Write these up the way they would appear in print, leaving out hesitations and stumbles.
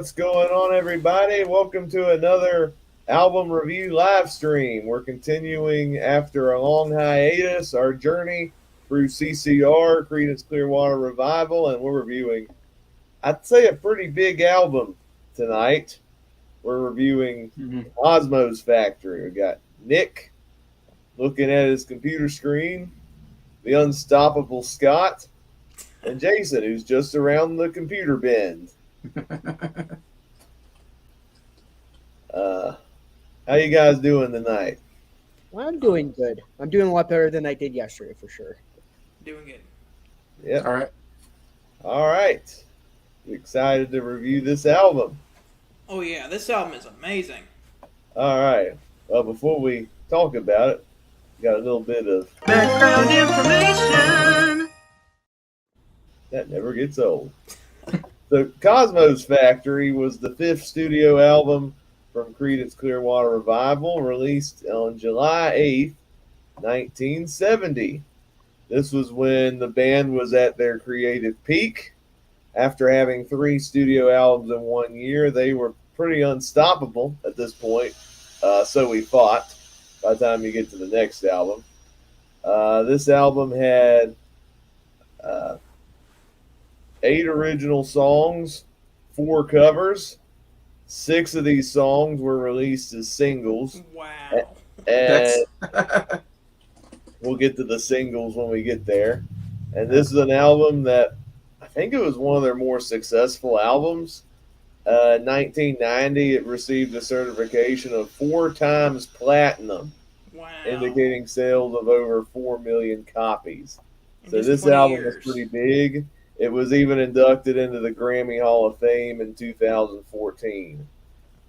What's going on, everybody? Welcome to another album review live stream. We're continuing after a long hiatus our journey through CCR, Creedence Clearwater Revival, and we're reviewing, I'd say, a pretty big album tonight. We're reviewing Cosmo's Factory. We got Nick looking at his computer screen, the unstoppable Scott, and Jason, who's just around the computer bend. How you guys doing tonight? Well, I'm doing good. I'm doing a lot better than I did yesterday, for sure. Doing good. Yep. All right. Excited to review this album. Oh yeah, this album is amazing. All right. Well, before we talk about it, we got a little bit of background information that never gets old. The Cosmo's Factory was the fifth studio album from Creedence Clearwater Revival, released on July 8th, 1970. This was when the band was at their creative peak. After having 3 studio albums in 1 year, they were pretty unstoppable at this point, so we thought, by the time you get to the next album. This album had 8 original songs, 4 covers. 6 of these songs were released as singles. Wow. And we'll get to the singles when we get there. And this is an album that I think it was one of their more successful albums. In 1990, it received a certification of 4 times platinum, Wow. indicating sales of over 4 million copies. In So just this 20 album years. is pretty big. It was even inducted into the Grammy Hall of Fame in 2014.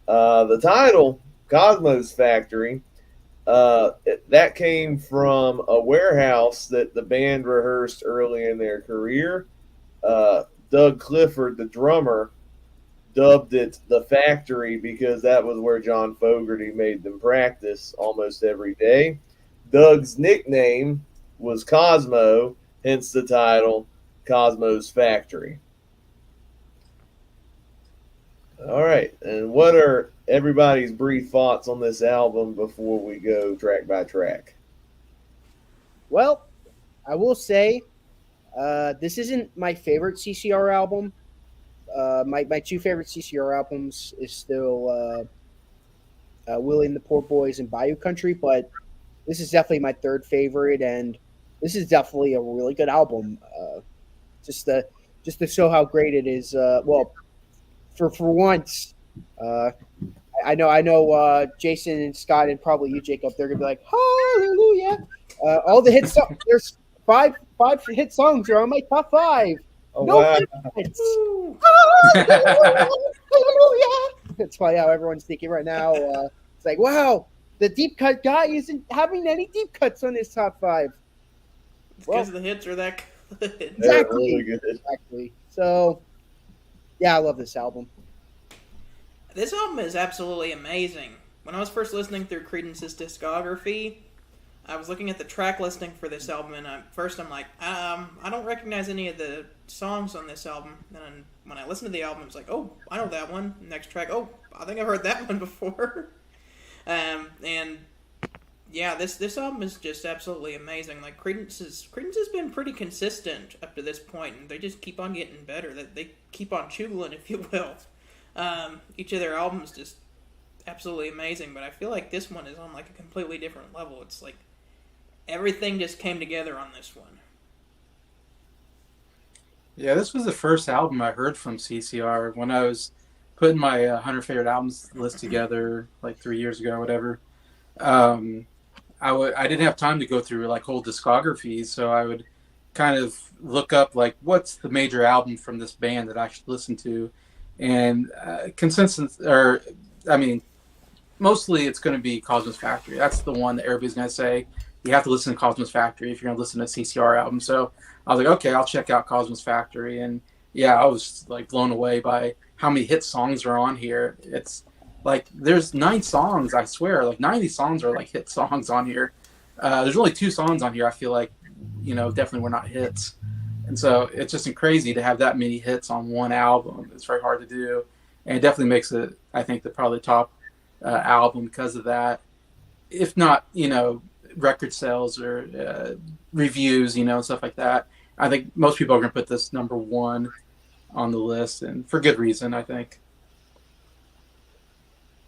The title, Cosmo's Factory, that came from a warehouse that the band rehearsed early in their career. Doug Clifford, the drummer, dubbed it the Factory because that was where John Fogerty made them practice almost every day. Doug's nickname was Cosmo, hence the title Cosmo's Factory. All right, and what are everybody's brief thoughts on this album before we go track by track? Well, I will say this isn't my favorite CCR album. My 2 favorite CCR albums is still Willie and the Poor Boys and Bayou Country, but this is definitely my 3rd favorite, and this is definitely a really good album. Just to show how great it is. Well, for once, I know Jason and Scott and probably you, Jacob, they're gonna be like, "Hallelujah!" All the hit songs. There's five hit songs are on my top 5. Oh, No wow. hits. Hallelujah! That's probably how everyone's thinking right now. It's like, wow, the deep cut guy isn't having any deep cuts on his top 5. It's because the hits are that good. Exactly. Really good. Exactly. So, yeah, I love this album. This album is absolutely amazing. When I was first listening through Creedence's discography, I was looking at the track listing for this album, and I'm like, I don't recognize any of the songs on this album. And then when I listened to the album, I was like, oh, I know that one. Next track, oh, I think I've heard that one before. And yeah, this album is just absolutely amazing. Like Creedence has been pretty consistent up to this point, and they just keep on getting better. They keep on chugging, if you will. Each of their albums just absolutely amazing, but I feel like this one is on like a completely different level. It's like everything just came together on this one. Yeah, this was the first album I heard from CCR when I was putting my 100 favorite albums list together like 3 years ago or whatever. I didn't have time to go through like whole discographies, so I would kind of look up like what's the major album from this band that I should listen to, and mostly it's going to be Cosmo's Factory. That's the one that everybody's going to say you have to listen to Cosmo's Factory if you're going to listen to a CCR album. So I was like, okay, I'll check out Cosmo's Factory, and yeah, I was like blown away by how many hit songs are on here. It's like there's 9 songs, I swear, like 90 songs are like hit songs on here. There's only 2 songs on here I feel like, definitely were not hits. And so it's just crazy to have that many hits on one album. It's very hard to do. and it definitely makes it, I think, the probably top album because of that. If not, record sales or reviews, and stuff like that. I think most people are going to put this number one on the list, and for good reason, I think.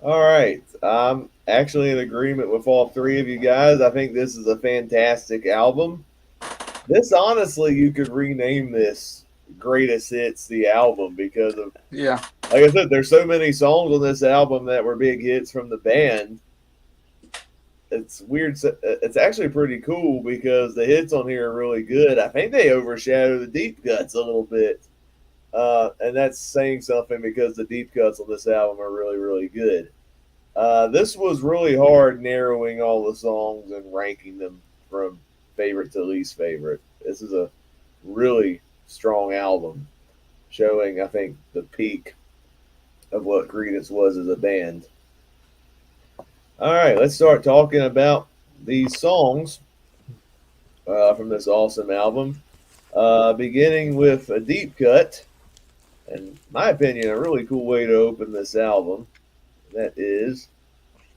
All right. I'm actually in agreement with all three of you guys. I think this is a fantastic album. This, honestly, you could rename this Greatest Hits, the album, because of, Yeah. like I said, there's so many songs on this album that were big hits from the band. It's weird. It's actually pretty cool because the hits on here are really good. I think they overshadow the deep cuts a little bit. And that's saying something because the deep cuts on this album are really, really good. This was really hard narrowing all the songs and ranking them from favorite to least favorite. This is a really strong album, showing, I think, the peak of what Creedence was as a band. All right, let's start talking about these songs from this awesome album. Beginning with a deep cut, in my opinion, a really cool way to open this album. That is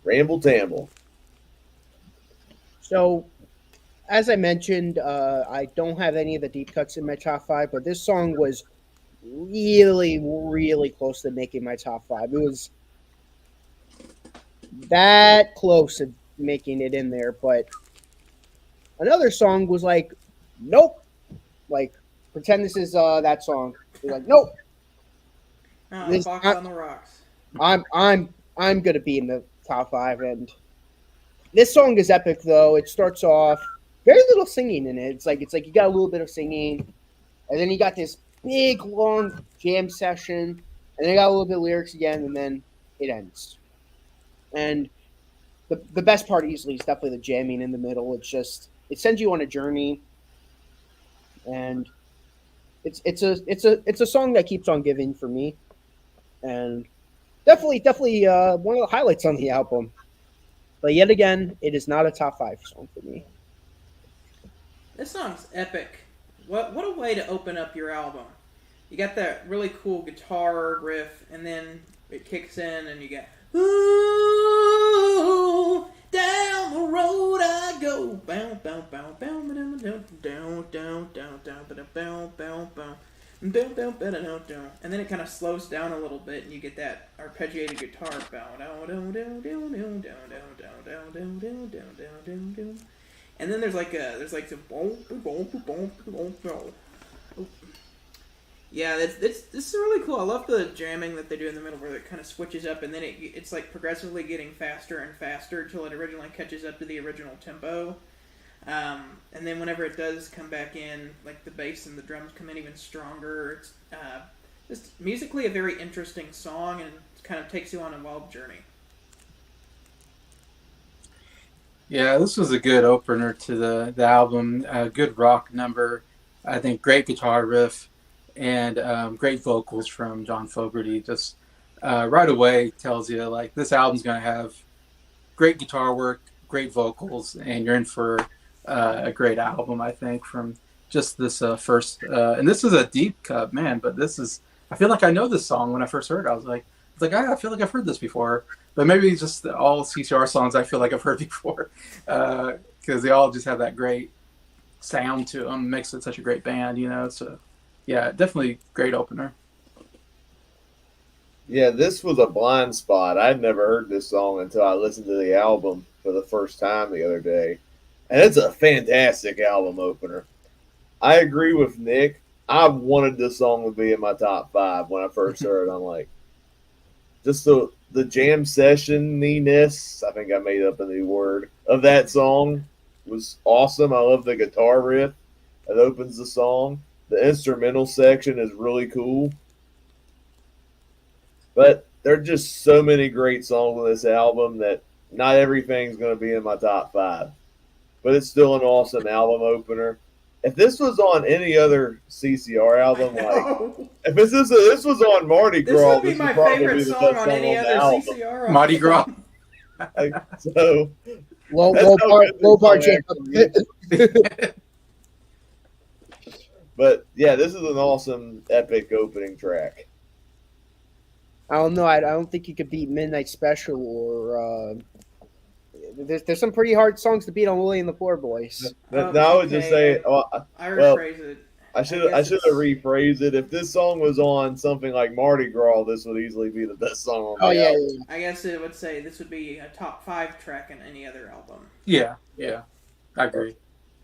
Ramble Tamble. So, as I mentioned, I don't have any of the deep cuts in my top five, but this song was really, really close to making my top five. It was that close to making it in there, but another song was like, nope. Like, pretend this is that song. You're like, nope. This, Box on the Rocks. I'm gonna be in the top five, and this song is epic though. It starts off very little singing in it. It's like you got a little bit of singing, and then you got this big long jam session, and then you got a little bit of lyrics again, and then it ends. And the best part easily is definitely the jamming in the middle. It sends you on a journey, and it's a song that keeps on giving for me, and definitely one of the highlights on the album. But yet again, it is not a top five song for me. This song's epic. What a way to open up your album. You got that really cool guitar riff, and then it kicks in, and you get ooh, down the road I go, bow bow bow bow down down down down down bow bow bow. And then it kind of slows down a little bit, and you get that arpeggiated guitar. And then there's some yeah, this is really cool. I love the jamming that they do in the middle, where it kind of switches up, and then it's like progressively getting faster and faster until it originally catches up to the original tempo. And then whenever it does come back in, like the bass and the drums come in even stronger. It's just musically a very interesting song, and it kind of takes you on a wild journey. Yeah, this was a good opener to the album. Good rock number. I think great guitar riff and great vocals from John Fogerty. Just right away tells you like this album's going to have great guitar work, great vocals, and you're in for a great album, I think, from just this first. And this is a deep cut, man. But I feel like I know this song when I first heard it. I was like, I feel like I've heard this before. But maybe just all CCR songs I feel like I've heard before, because they all just have that great sound to them. Makes it such a great band, So, yeah, definitely great opener. Yeah, this was a blind spot. I'd never heard this song until I listened to the album for the first time the other day. And it's a fantastic album opener. I agree with Nick. I wanted this song to be in my top five when I first heard it. I'm like, just the jam session-iness, I think I made up a new word, of that song was awesome. I love the guitar riff that opens the song. The instrumental section is really cool. But there are just so many great songs on this album that not everything's going to be in my top five. But it's still an awesome album opener. If this was on any other CCR album, like if this was on Mardi Gras, this would be my favorite song on any other CCR album. Mardi Gras. So low bar Jacob. But yeah, this is an awesome, epic opening track. I don't know. I don't think you could beat Midnight Special or there's some pretty hard songs to beat on Willie and the Poor Boys. No, I would just say, Okay, I well, rephrase it. I I should guess have it's rephrased it. If this song was on something like Mardi Gras, this would easily be the best song on Oh the yeah, album. yeah. I guess it would say this would be a top 5 track in any other album. Yeah, yeah, I agree.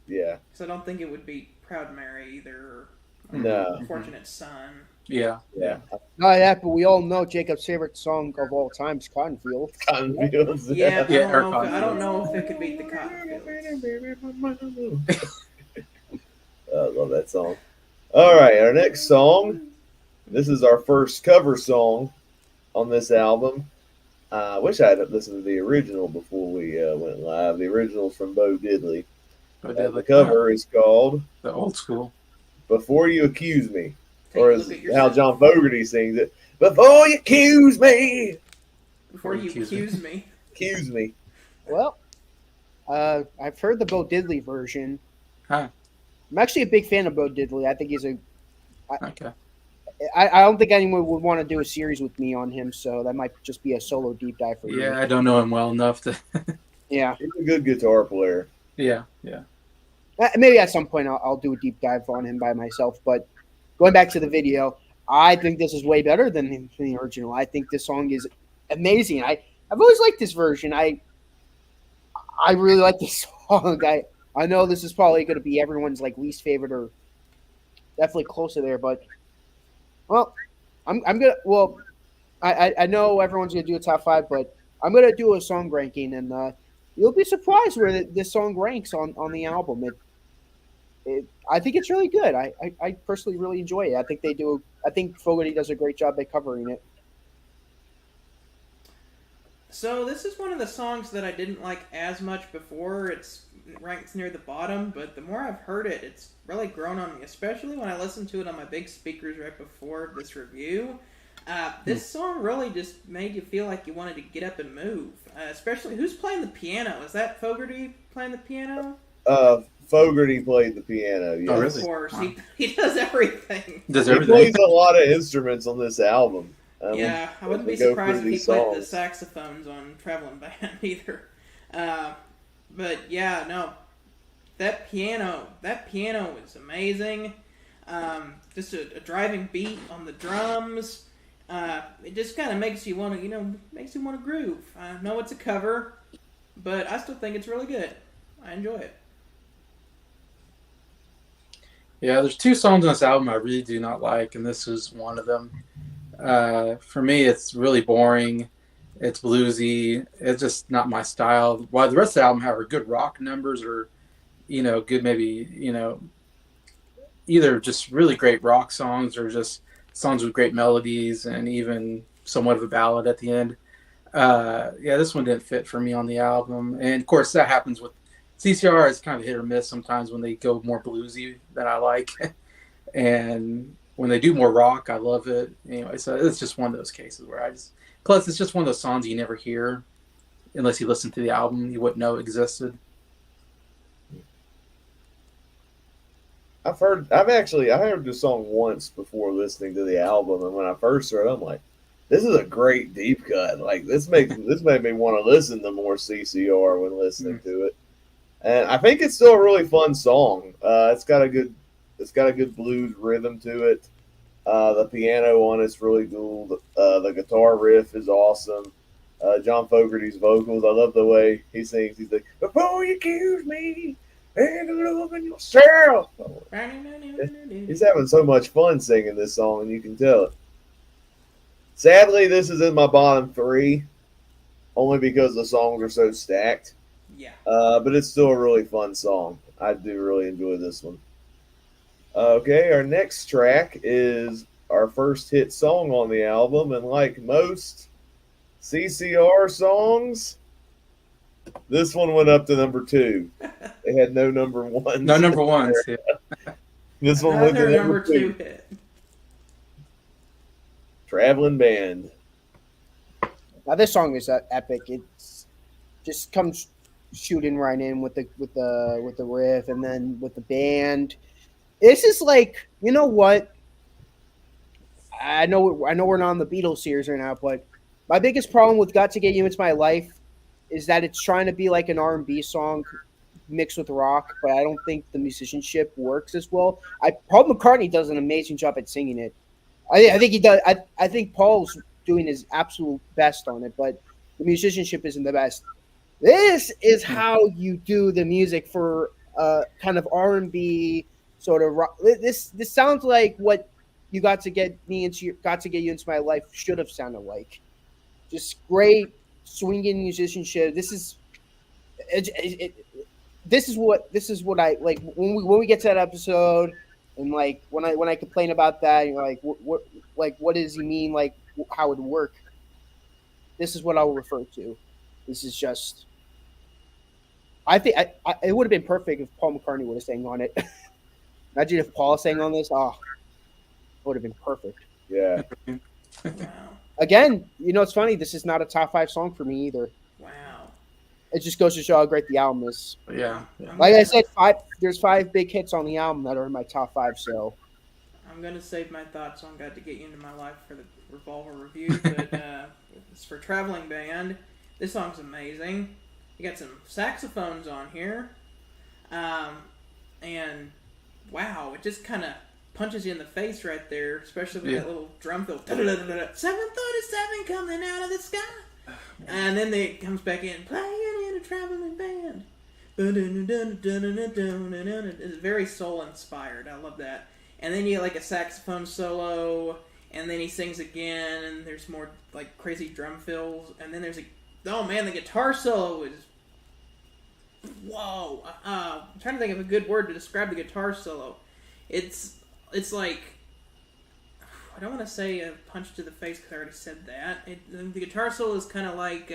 Yeah, So I don't think it would beat Proud Mary either. Or no, Unfortunate Son. Yeah, yeah, Not that, but we all know Jacob's favorite song of all time is Cotton Field. Cotton Fields. Yeah, Yeah, I don't know if it could beat the Cotton Fields. I love that song. All right, our next song. This is our first cover song on this album. I wish I had listened to the original before we went live. The original's from Bo Diddley. but The cover is called the old school. "Before You Accuse Me," Take or a as look at how yourself. John Fogerty sings it. Before you accuse me, Before you accuse me. accuse me. Well, I've heard the Bo Diddley version. Huh. I'm actually a big fan of Bo Diddley. I think he's a. Okay. I don't think anyone would want to do a series with me on him, so that might just be a solo deep dive for Yeah, me. I don't know him well enough to. Yeah. He's a good guitar player. Yeah. Maybe at some point I'll do a deep dive on him by myself. But going back to the video, I think this is way better than the original. I think this song is amazing. I've always liked this version. I really like this song. I know this is probably going to be everyone's like least favorite or definitely close to there, but well, I'm gonna I know everyone's gonna do a top 5, but I'm gonna do a song ranking, and you'll be surprised where this song ranks on the album. I think it's really good. I personally really enjoy it. I think Fogerty does a great job at covering it. So this is one of the songs that I didn't like as much before. It ranks near the bottom, but the more I've heard it, it's really grown on me. Especially when I listened to it on my big speakers right before this review. This song really just made you feel like you wanted to get up and move. Especially who's playing the piano? Is that Fogerty playing the piano? Fogerty played the piano. Yes. Oh, really? Of course, Wow. he does everything. Does He everything. plays a lot of instruments on this album. Yeah, I wouldn't be we go surprised if through he these played the songs. saxophones on Traveling Band either. But yeah, no, that piano is amazing. Just a driving beat on the drums. It just kind of makes you want to, groove. I know it's a cover, but I still think it's really good. I enjoy it. Yeah, there's 2 songs on this album I really do not like, and this is one of them. For me, it's really boring. It's bluesy. It's just not my style. While the rest of the album have good rock numbers or, good maybe, either just really great rock songs or just songs with great melodies and even somewhat of a ballad at the end. Yeah, this one didn't fit for me on the album. And of course, that happens with CCR. Is kind of hit or miss sometimes when they go more bluesy than I like. And when they do more rock, I love it. Anyway, so it's just one of those cases where plus it's just one of those songs you never hear unless you listen to the album. You wouldn't know it existed. I heard this song once before listening to the album, and when I first heard it, I'm like, this is a great deep cut. Like this made me want to listen to more CCR when listening to it. And I think it's still a really fun song. It's got a good blues rhythm to it. The piano on it's really cool. The guitar riff is awesome. John Fogerty's vocals, I love the way he sings. He's like, "Before you accuse me, and loving yourself." He's having so much fun singing this song, and you can tell it. Sadly, this is in my bottom 3, only because the songs are so stacked. Yeah. But it's still a really fun song. I do really enjoy this one. Okay, our next track is our first hit song on the album, and like most CCR songs, this one went up to number 2. They had no number 1. No number ones. Yeah. This one went to Another number 2. hit. Traveling Band. Now this song is epic. It just comes shooting right in with the riff, and then with the band. This is like, you know what? I know we're not on the Beatles series right now, but my biggest problem with "Got to Get You Into My Life" is that it's trying to be like an R&B song mixed with rock, but I don't think the musicianship works as well. Paul McCartney does an amazing job at singing it. I think he does. I think Paul's doing his absolute best on it, but the musicianship isn't the best. This is how you do the music for kind of R&B sort of rock. This sounds like what you got to get you into my life should have sounded like. Just great swinging musicianship. This is what I like when we get to that episode, and like when I complain about that, you're like what does he mean, like how it would work? This is what I will refer to. This is just I think it would have been perfect if Paul McCartney would have sang on it. Imagine if Paul sang on this. Oh, it would have been perfect. Yeah. Wow. Again, it's funny. This is not a top 5 song for me either. Wow. It just goes to show how great the album is. Yeah. Like I said, there's 5 big hits on the album that are in my top 5. So I'm gonna save my thoughts on "Got to Get You Into My Life" for the Revolver review, but it's for Traveling Band. This song's amazing. You got some saxophones on here, and wow, it just kind of punches you in the face right there, especially with that little drum fill. 737 coming out of the sky, and then it comes back in, playing in a traveling band. It's very soul inspired. I love that. And then you get like a saxophone solo, and then he sings again, and there's more like crazy drum fills, and then there's the guitar solo is whoa. I'm trying to think of a good word to describe the guitar solo. It's like, I don't want to say a punch to the face because I already said that. The guitar solo is kind of like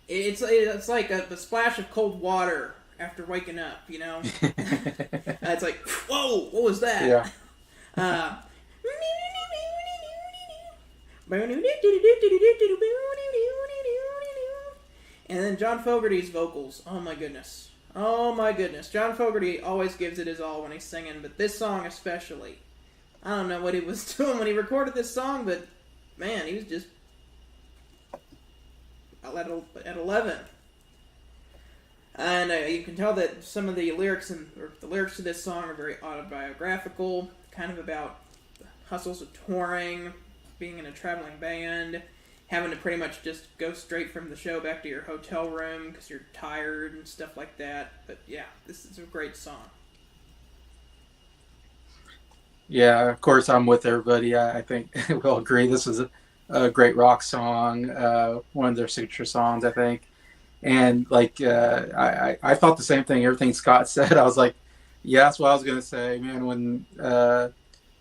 it's like a splash of cold water after waking up, it's like, whoa, what was that? Yeah. And then John Fogerty's vocals. Oh my goodness. John Fogerty always gives it his all when he's singing, but this song especially. I don't know what he was doing when he recorded this song, but man, he was just at 11. And you can tell that some of the lyrics to this song are very autobiographical, kind of about the hustles of touring, being in a traveling band, having to pretty much just go straight from the show back to your hotel room because you're tired and stuff like that. But yeah, this is a great song. Yeah, of course, I'm with everybody. I think we'll agree this is a great rock song, one of their signature songs, I think. And like, I thought the same thing. Everything Scott said, I was like, yeah, that's what I was gonna say, man. When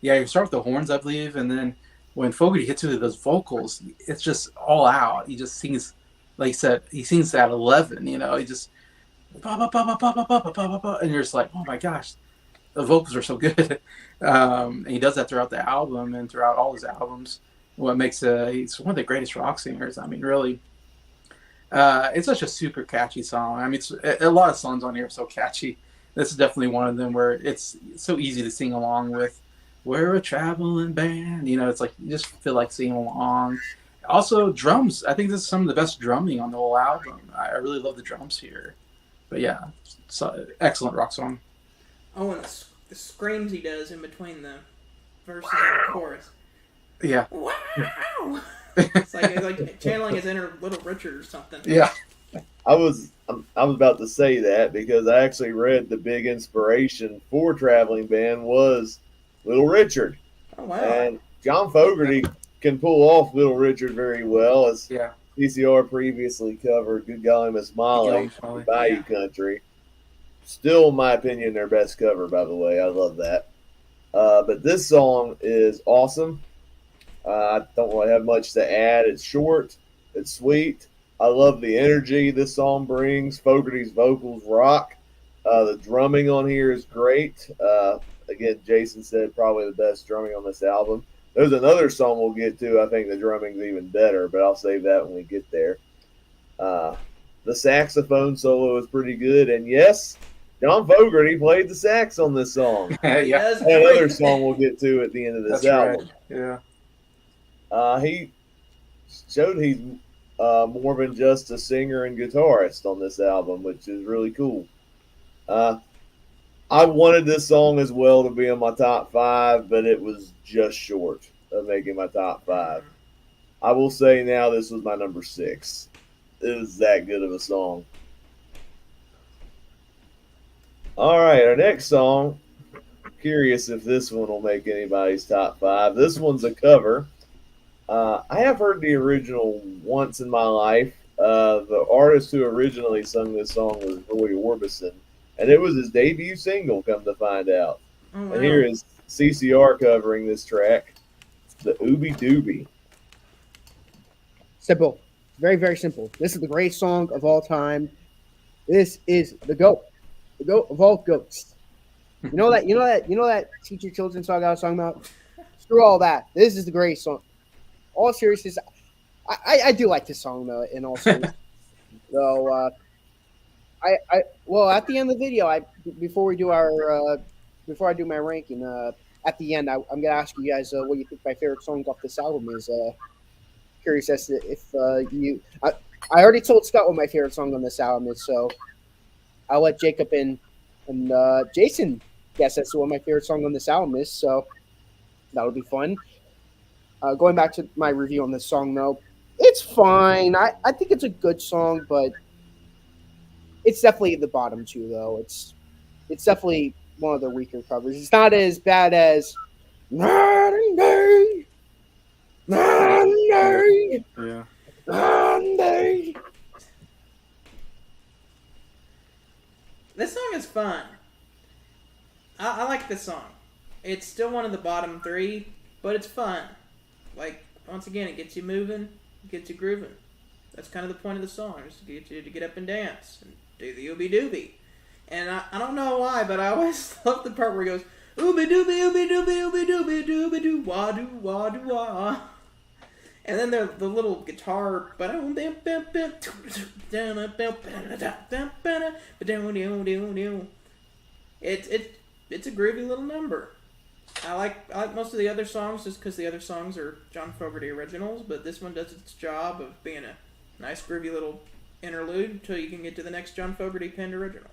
you start with the horns, I believe, and then when Fogerty hits you with those vocals, it's just all out. He just sings, like you said, he sings at 11. He just and you're just like, oh my gosh, the vocals are so good. And he does that throughout the album and throughout all his albums. What makes he's one of the greatest rock singers. I mean, really. It's such a super catchy song. I mean, it's a lot of songs on here are so catchy. This is definitely one of them where it's so easy to sing along with. We're a traveling band. It's like you just feel like singing along. Also, drums. I think this is some of the best drumming on the whole album. I really love the drums here. But yeah, excellent rock song. Oh, and the screams he does in between the verses and the chorus. Yeah. Wow! It's like channeling his inner Little Richard or something. Yeah. I was about to say that because I actually read the big inspiration for Traveling Band was Little Richard. Oh, wow. And John Fogerty can pull off Little Richard very well, as CCR previously covered Good Golly Miss Molly, Bayou Country. Still, in my opinion, their best cover, by the way. I love that. But this song is awesome. I don't really have much to add. It's short. It's sweet. I love the energy this song brings. Fogerty's vocals rock. The drumming on here is great. Again, Jason said probably the best drumming on this album. There's another song we'll get to. I think the drumming's even better, but I'll save that when we get there. The saxophone solo is pretty good. And yes, John Fogerty played the sax on this song. He Yeah, does And another everything. song we'll get to at the end of this that's right. album. Yeah. He showed he's more than just a singer and guitarist on this album, which is really cool. Uh, I wanted this song as well to be in my top five, but it was just short of making my top five. I will say now this was my number six. It was that good of a song. All right, our next song. Curious if this one will make anybody's top five. This one's a cover. I have heard the original once in my life. The artist who originally sung this song was Roy Orbison, and it was his debut single, come to find out. Oh wow. And here is CCR covering this track, the Ooby Dooby. Simple. Very, very simple. This is the greatest song of all time. This is the GOAT. The GOAT of all goats. You know that teach your children song I was talking about? Screw all that. This is the greatest song. All seriousness, I do like this song though, in all seriousness. So well at the end of the video, before we do our before I do my ranking, at the end I'm gonna ask you guys what you think my favorite songs off this album is. Curious as to if I already told Scott what my favorite song on this album is, so I'll let Jacob and Jason guess as to what my favorite song on this album is. So that'll be fun. Going back to my review on this song, though, it's fine. I think it's a good song, but it's definitely the bottom two, though. It's definitely one of the weaker covers. It's not as bad as Night and Day, Night and Day, Yeah. Night and Day. This song is fun. I like this song. It's still one of the bottom three, but it's fun. Like, once again, it gets you moving, it gets you grooving. That's kind of the point of the song, is to get you to get up and dance and do the ooby dooby. And I don't know why, but I always love the part where he goes, ooby dooby, ooby dooby, ooby dooby, dooby doo, wah doo, wah doo, wah. And then the little guitar, it's a groovy little number. I like most of the other songs just because the other songs are John Fogerty originals, but this one does its job of being a nice groovy little interlude until you can get to the next John Fogerty penned original.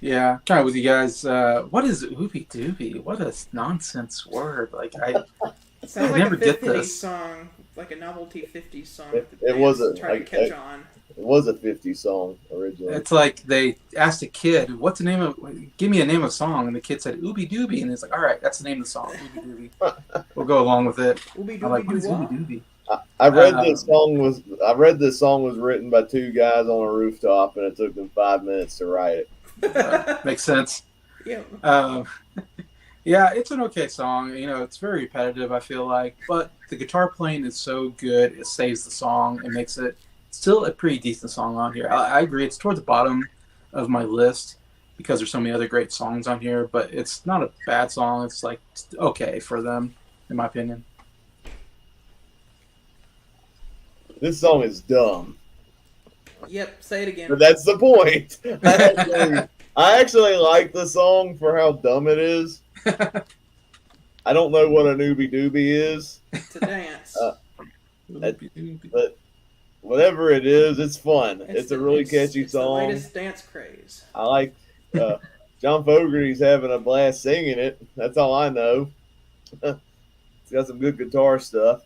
Yeah, kind of with you guys. What is ooby dooby? What a nonsense word! Like It sounds I like never a get 50s this. song, like a novelty 50s song. It wasn't trying to catch on. It was a 50s song originally. It's like they asked a kid, "What's the name of? Give me a name of a song," and the kid said "Ooby Dooby," and it's like, "All right, that's the name of the song. Ooby Dooby. We'll go along with it." Ooby I'm like, "What is dooby Ooby doo Dooby?" I read this song was written by two guys on a rooftop, and it took them 5 minutes to write it. Makes sense. Yeah. Yeah, it's an okay song. You know, it's very repetitive, I feel like, but the guitar playing is so good, it saves the song and makes it still a pretty decent song on here. I agree, it's toward the bottom of my list because there's so many other great songs on here, but it's not a bad song. It's like okay for them, in my opinion. This song is dumb, Yep, say it again. but that's the point. I actually like the song for how dumb it is. I don't know what a newbie doobie is, To dance. but whatever it is, it's fun. It's a really catchy it's the song. latest dance craze. I like John Fogerty's having a blast singing it. That's all I know. It's got some good guitar stuff.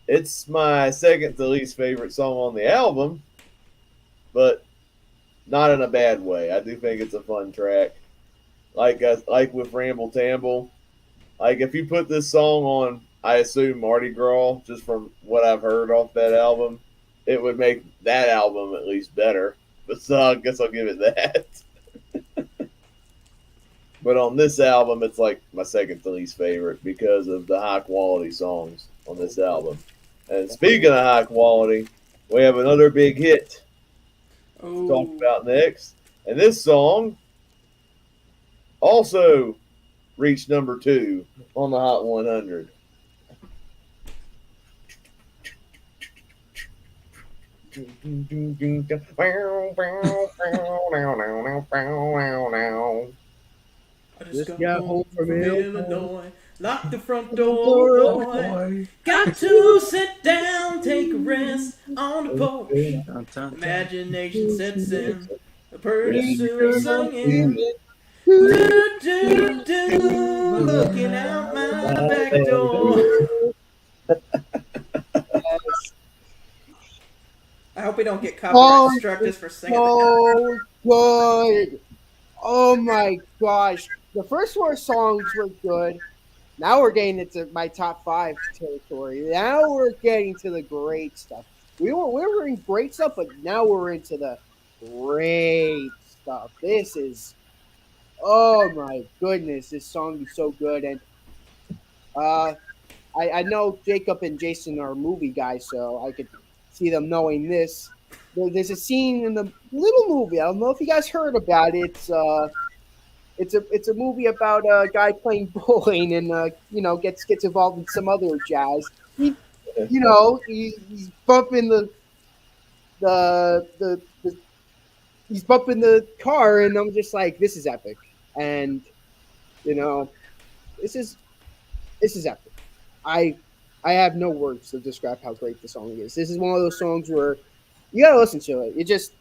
It's my second to least favorite song on the album, but not in a bad way. I do think it's a fun track. Like with Ramble Tamble, like if you put this song on, I assume Mardi Gras, just from what I've heard off that album, it would make that album at least better. But so I guess I'll give it that. But on this album, it's like my second to least favorite because of the high quality songs on this album. And speaking of high quality, we have another big hit to talk Oh, about next. And this song also reached number 2 on the Hot 100. I just Just got got home home from from Illinois. Illinois. Lock the front door, Door oh up, boy. Boy. Got to sit down, take a rest on the porch. Dun, dun, dun. Imagination sets in. A person girl singing. singing. Do, do, do. Looking out my back door. I hope we don't get copyright Oh, struck it's just for singing that. so good. Oh my gosh. The first four songs were good. Now we're getting into my top five territory. Now we're getting to the great stuff. We were in great stuff, but now we're into the great stuff. This is oh my goodness, this song is so good. And uh I know Jacob and Jason are movie guys, so I could see them knowing this. There's a scene in the little movie. I don't know if you guys heard about it. It's a movie about a guy playing bowling and gets involved in some other jazz. He's bumping the he's bumping the car, and I'm just like, this is epic, and you know this is this is epic. I I have no words to describe how great the song is. This is one of those songs where you gotta listen to it. You just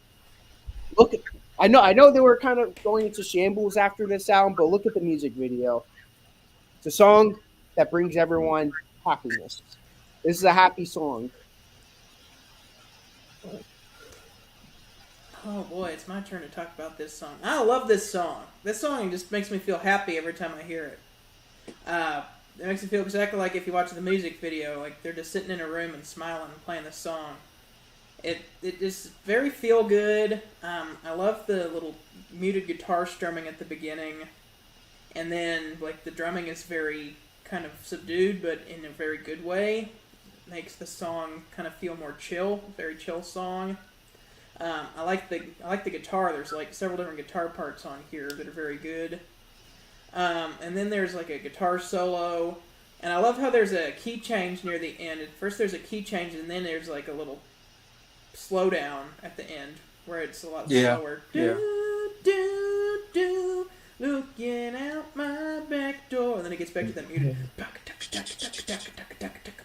look at. I know they were kind of going into shambles after this album, but look at the music video. It's a song that brings everyone happiness. This is a happy song. Oh boy, it's my turn to talk about this song. I love this song. This song just makes me feel happy every time I hear it. It makes me feel exactly like if you watch the music video, like they're just sitting in a room and smiling and playing the song. It is very feel good. I love the little muted guitar strumming at the beginning, and then like the drumming is very kind of subdued, but in a very good way. Makes the song kind of feel more chill, very chill song. I like the guitar. There's like several different guitar parts on here that are very good. And then there's like a guitar solo, and I love how there's a key change near the end. At first there's a key change, and then there's like a little slowdown at the end where it's a lot slower. Yeah. Do, do, do, looking out my back door, and then it gets back to that muted.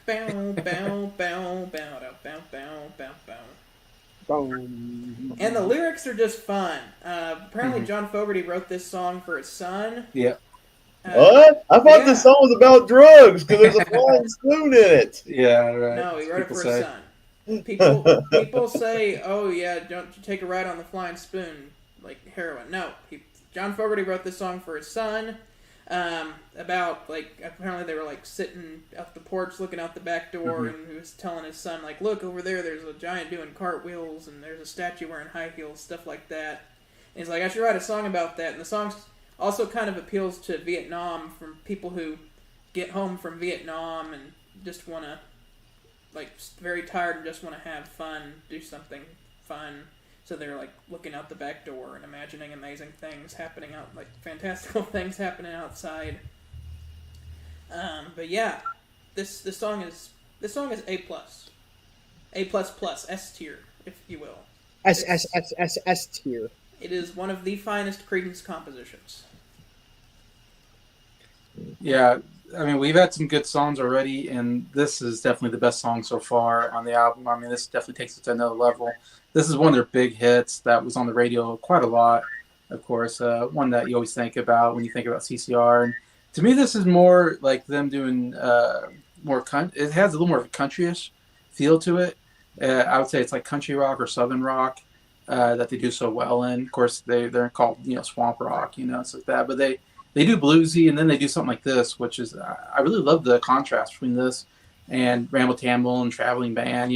Bow, bow, bow, bow, bow, bow, bow, bow. Boom. And the lyrics are just fun. Apparently, John Fogerty wrote this song for his son. Yeah. What? I thought Yeah. this song was about drugs because there's a flying spoon in it. Yeah, right. No, he wrote it People for say. his son. People say, "Oh yeah, don't you take a ride on the flying spoon like heroin?" No, John Fogerty wrote this song for his son. About like apparently they were like sitting up the porch looking out the back door, and he was telling his son like, "Look over there, there's a giant doing cartwheels, and there's a statue wearing high heels, stuff like that." And he's like, "I should write a song about that." And the song also kind of appeals to Vietnam, from people who get home from Vietnam and just want to like very tired and just want to have fun, do something fun. So they're like looking out the back door and imagining amazing things happening out, like fantastical things happening outside. But yeah, this song is A++, S tier, if you will. S tier. It is one of the finest Creedence compositions. Yeah, I mean, we've had some good songs already, and this is definitely the best song so far on the album. I mean, this definitely takes it to another level. This is one of their big hits that was on the radio quite a lot, of course. One that you always think about when you think about CCR. And to me, this is more like them doing it has a little more of a countryish feel to it. I would say it's like country rock or southern rock that they do so well in. Of course, they're called swamp rock, stuff like that. But they do bluesy, and then they do something like this, which is I really love the contrast between this and Ramble Tamble and Traveling Band.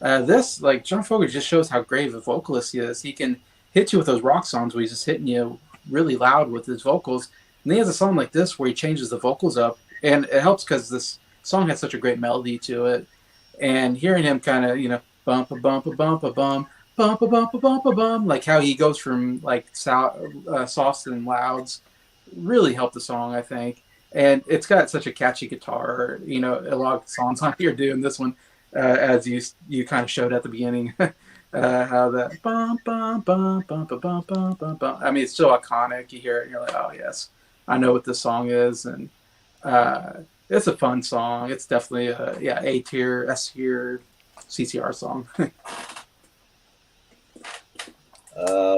This, like, John Fogerty just shows how great of a vocalist he is. He can hit you with those rock songs where he's just hitting you really loud with his vocals. And then he has a song like this where he changes the vocals up. And it helps because this song has such a great melody to it. And hearing him kind of, bump a bump a bump a bum, bump a bump a bump a bum, like how he goes from like softs and louds, really helped the song, I think. And it's got such a catchy guitar. A lot of songs on here do, and this one as you kind of showed at the beginning. How that bum bum bum bum bum bum bum bum bum. I mean, it's still iconic. You hear it, and you're like, oh yes, I know what this song is, and it's a fun song. It's definitely a A tier, S tier, CCR song.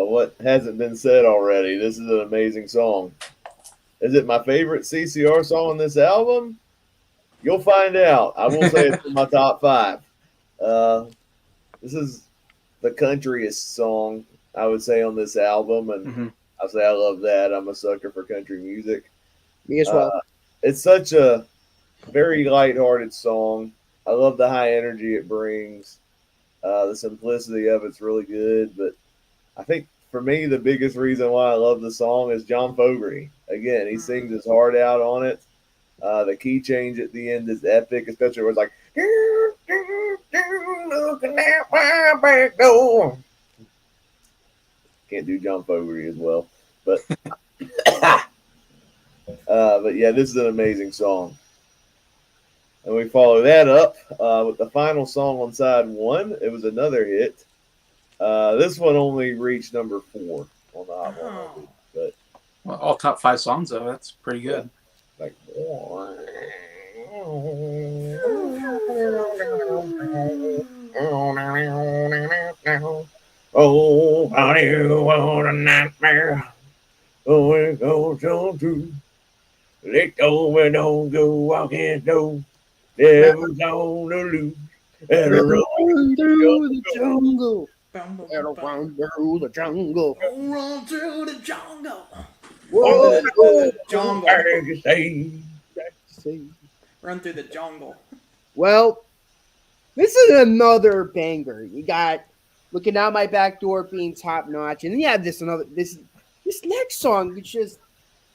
What hasn't been said already? This is an amazing song. Is it my favorite CCR song on this album? You'll find out. I will say it's in my top five. Uh, this is the countryest song I would say on this album, and Mm-hmm. I'll say I love that. I'm a sucker for country music. Me as well. It's such a very lighthearted song. I love the high energy it brings. The simplicity of it's really good, but I think for me the biggest reason why I love the song is John Fogerty. Again, he sings his heart out on it. The key change at the end is epic, especially where it's like looking at my back door. Can't do John Fogerty as well, but but yeah, this is an amazing song. And we follow that up with the final song on side one. It was another hit. This one only reached number 4 on the Hot 100, but Well, all top 5 songs though. That's pretty good. like oh, honey, what a nightmare. Oh, it goes on to let go and don't go walking, no. Devil's on the loose. And a run Run through the jungle. Bum, bum, Gotta bum. run through the jungle. Run through the jungle. Whoa, Run through the jungle. See. Run through the jungle. Well, this is another banger. You got looking out my back door being top notch, and yeah, this next song, which is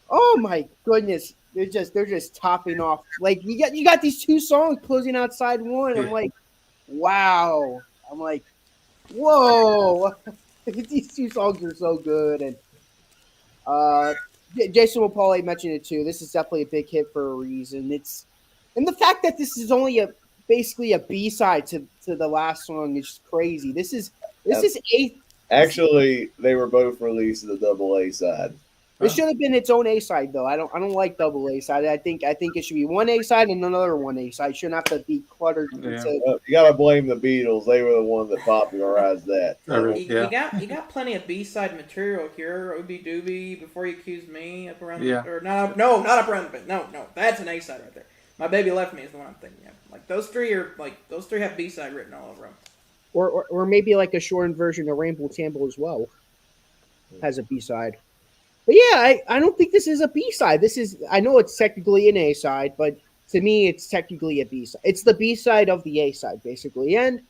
oh my goodness, they're just topping off. Like you got these two songs closing out side one. I'm like, wow. I'm like, whoa. These two songs are so good, and Jason Wapale mentioned it too. This is definitely a big hit for a reason. It's and the fact that this is only basically a B side to the last song is crazy. This is eighth. Actually, they were both released as a double A side. This should have been its own A side though. I don't like double A side. I think it should be one A side and another one A side. It shouldn't have to be cluttered. Yeah. Into, You gotta blame the Beatles. They were the ones that popularized that. You got plenty of B side material here. Oobie Doobie, Before You Accuse Me, up around or not up around the bed. No, that's an A side right there. My Baby Left Me is the one I'm thinking of. Like those three have B side written all over them. or maybe like a shortened version of Rainbow Tambo as well has a B side. But yeah, I don't think this is a B side. This is I know it's technically an A side, but to me it's technically a B side. It's the B side of the A side basically, and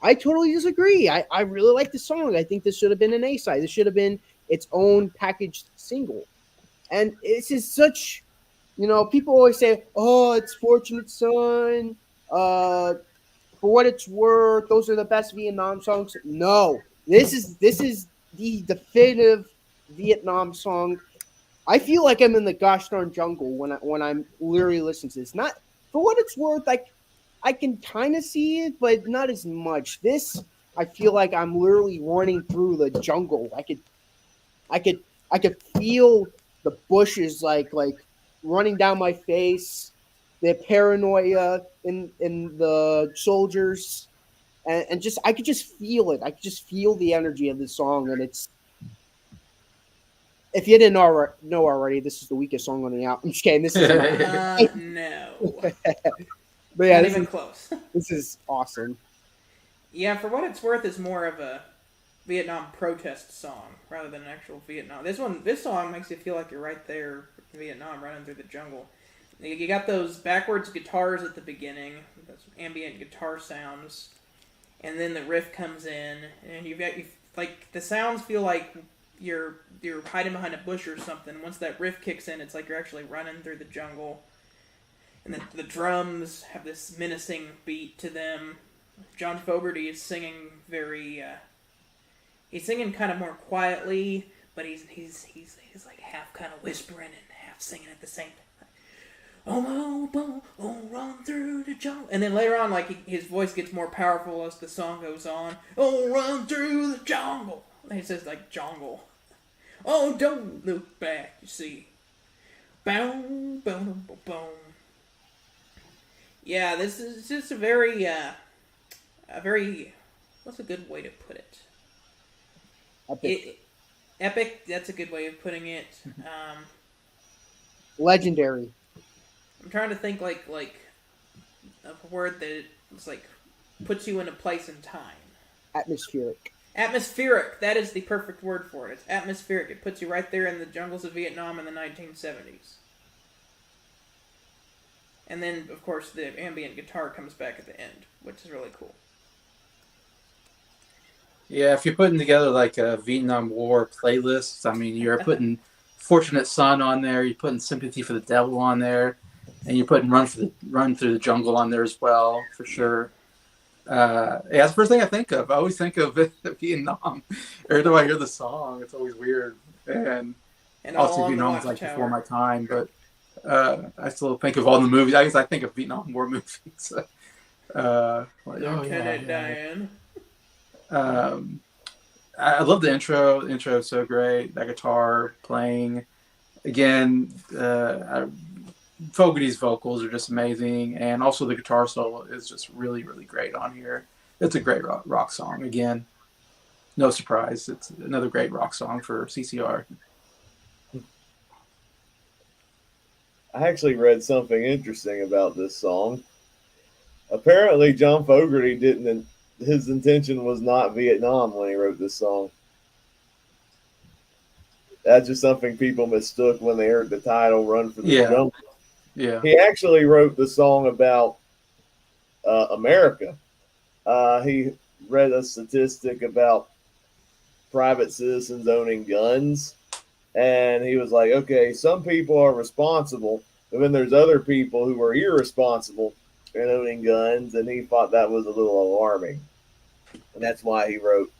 I totally disagree. I really like the song. I think this should have been an A side. This should have been its own packaged single. And this is such, people always say, "Oh, it's Fortunate Son." For what it's worth, those are the best Vietnam songs. No, this is the definitive Vietnam song. I feel like I'm in the gosh darn jungle when I'm literally listening to this. Not for what it's worth, I can kind of see it, but not as much. This I feel like I'm literally running through the jungle. I could feel the bushes like running down my face, the paranoia in the soldiers, and just I could just feel it. I could just feel the energy of this song, and it's. If you didn't know already, this is the weakest song on the album. I'm just kidding. This is No. but yeah, Not even close. This is awesome. Yeah, For What It's Worth is more of a Vietnam protest song rather than an actual Vietnam. This song makes you feel like you're right there in Vietnam, running through the jungle. You got those backwards guitars at the beginning, those ambient guitar sounds, and then the riff comes in, and you like the sounds feel like you're hiding behind a bush or something. Once that riff kicks in, it's like you're actually running through the jungle. And the drums have this menacing beat to them. John Fogerty is singing he's singing kind of more quietly, but he's like half kind of whispering and half singing at the same time. Oh, run through the jungle. And then later on, like his voice gets more powerful as the song goes on. Oh, run through the jungle. And he says like jungle. Oh, don't look back. You see. Boom, boom, boom, boom. Yeah, this is just a very. What's a good way to put it? Epic. Epic. That's a good way of putting it. Legendary. I'm trying to think like of a word that it's like puts you in a place and time. Atmospheric. Atmospheric. That is the perfect word for it. It's atmospheric. It puts you right there in the jungles of Vietnam in the 1970s. And then, of course, the ambient guitar comes back at the end, which is really cool. Yeah, if you're putting together like a Vietnam War playlist, I mean, you're putting "Fortunate Son" on there, you're putting "Sympathy for the Devil" on there, and you're putting "Run Through the Jungle" on there as well, for sure. Yeah, that's the first thing I think of. I always think of Vietnam. Every time I hear the song, it's always weird. And And all obviously, on the Vietnam was like before watchtower. my time, but I still think of all the movies. I guess I think of Vietnam War movies. Like, oh yeah, Lieutenant Dan. Um, I love the intro. The intro is so great. That guitar playing again. Fogerty's vocals are just amazing, and also the guitar solo is just really, really great on here. It's a great rock song. Again, no surprise. It's another great rock song for CCR. I actually read something interesting about this song. Apparently, John Fogerty didn't. His intention was not Vietnam when he wrote this song. That's just something people mistook when they heard the title "Run for the Yeah, Jungle." yeah. He actually wrote the song about America. He read a statistic about private citizens owning guns, and he was like, "Okay, some people are responsible, but then there's other people who are irresponsible in owning guns," and he thought that was a little alarming, and that's why he wrote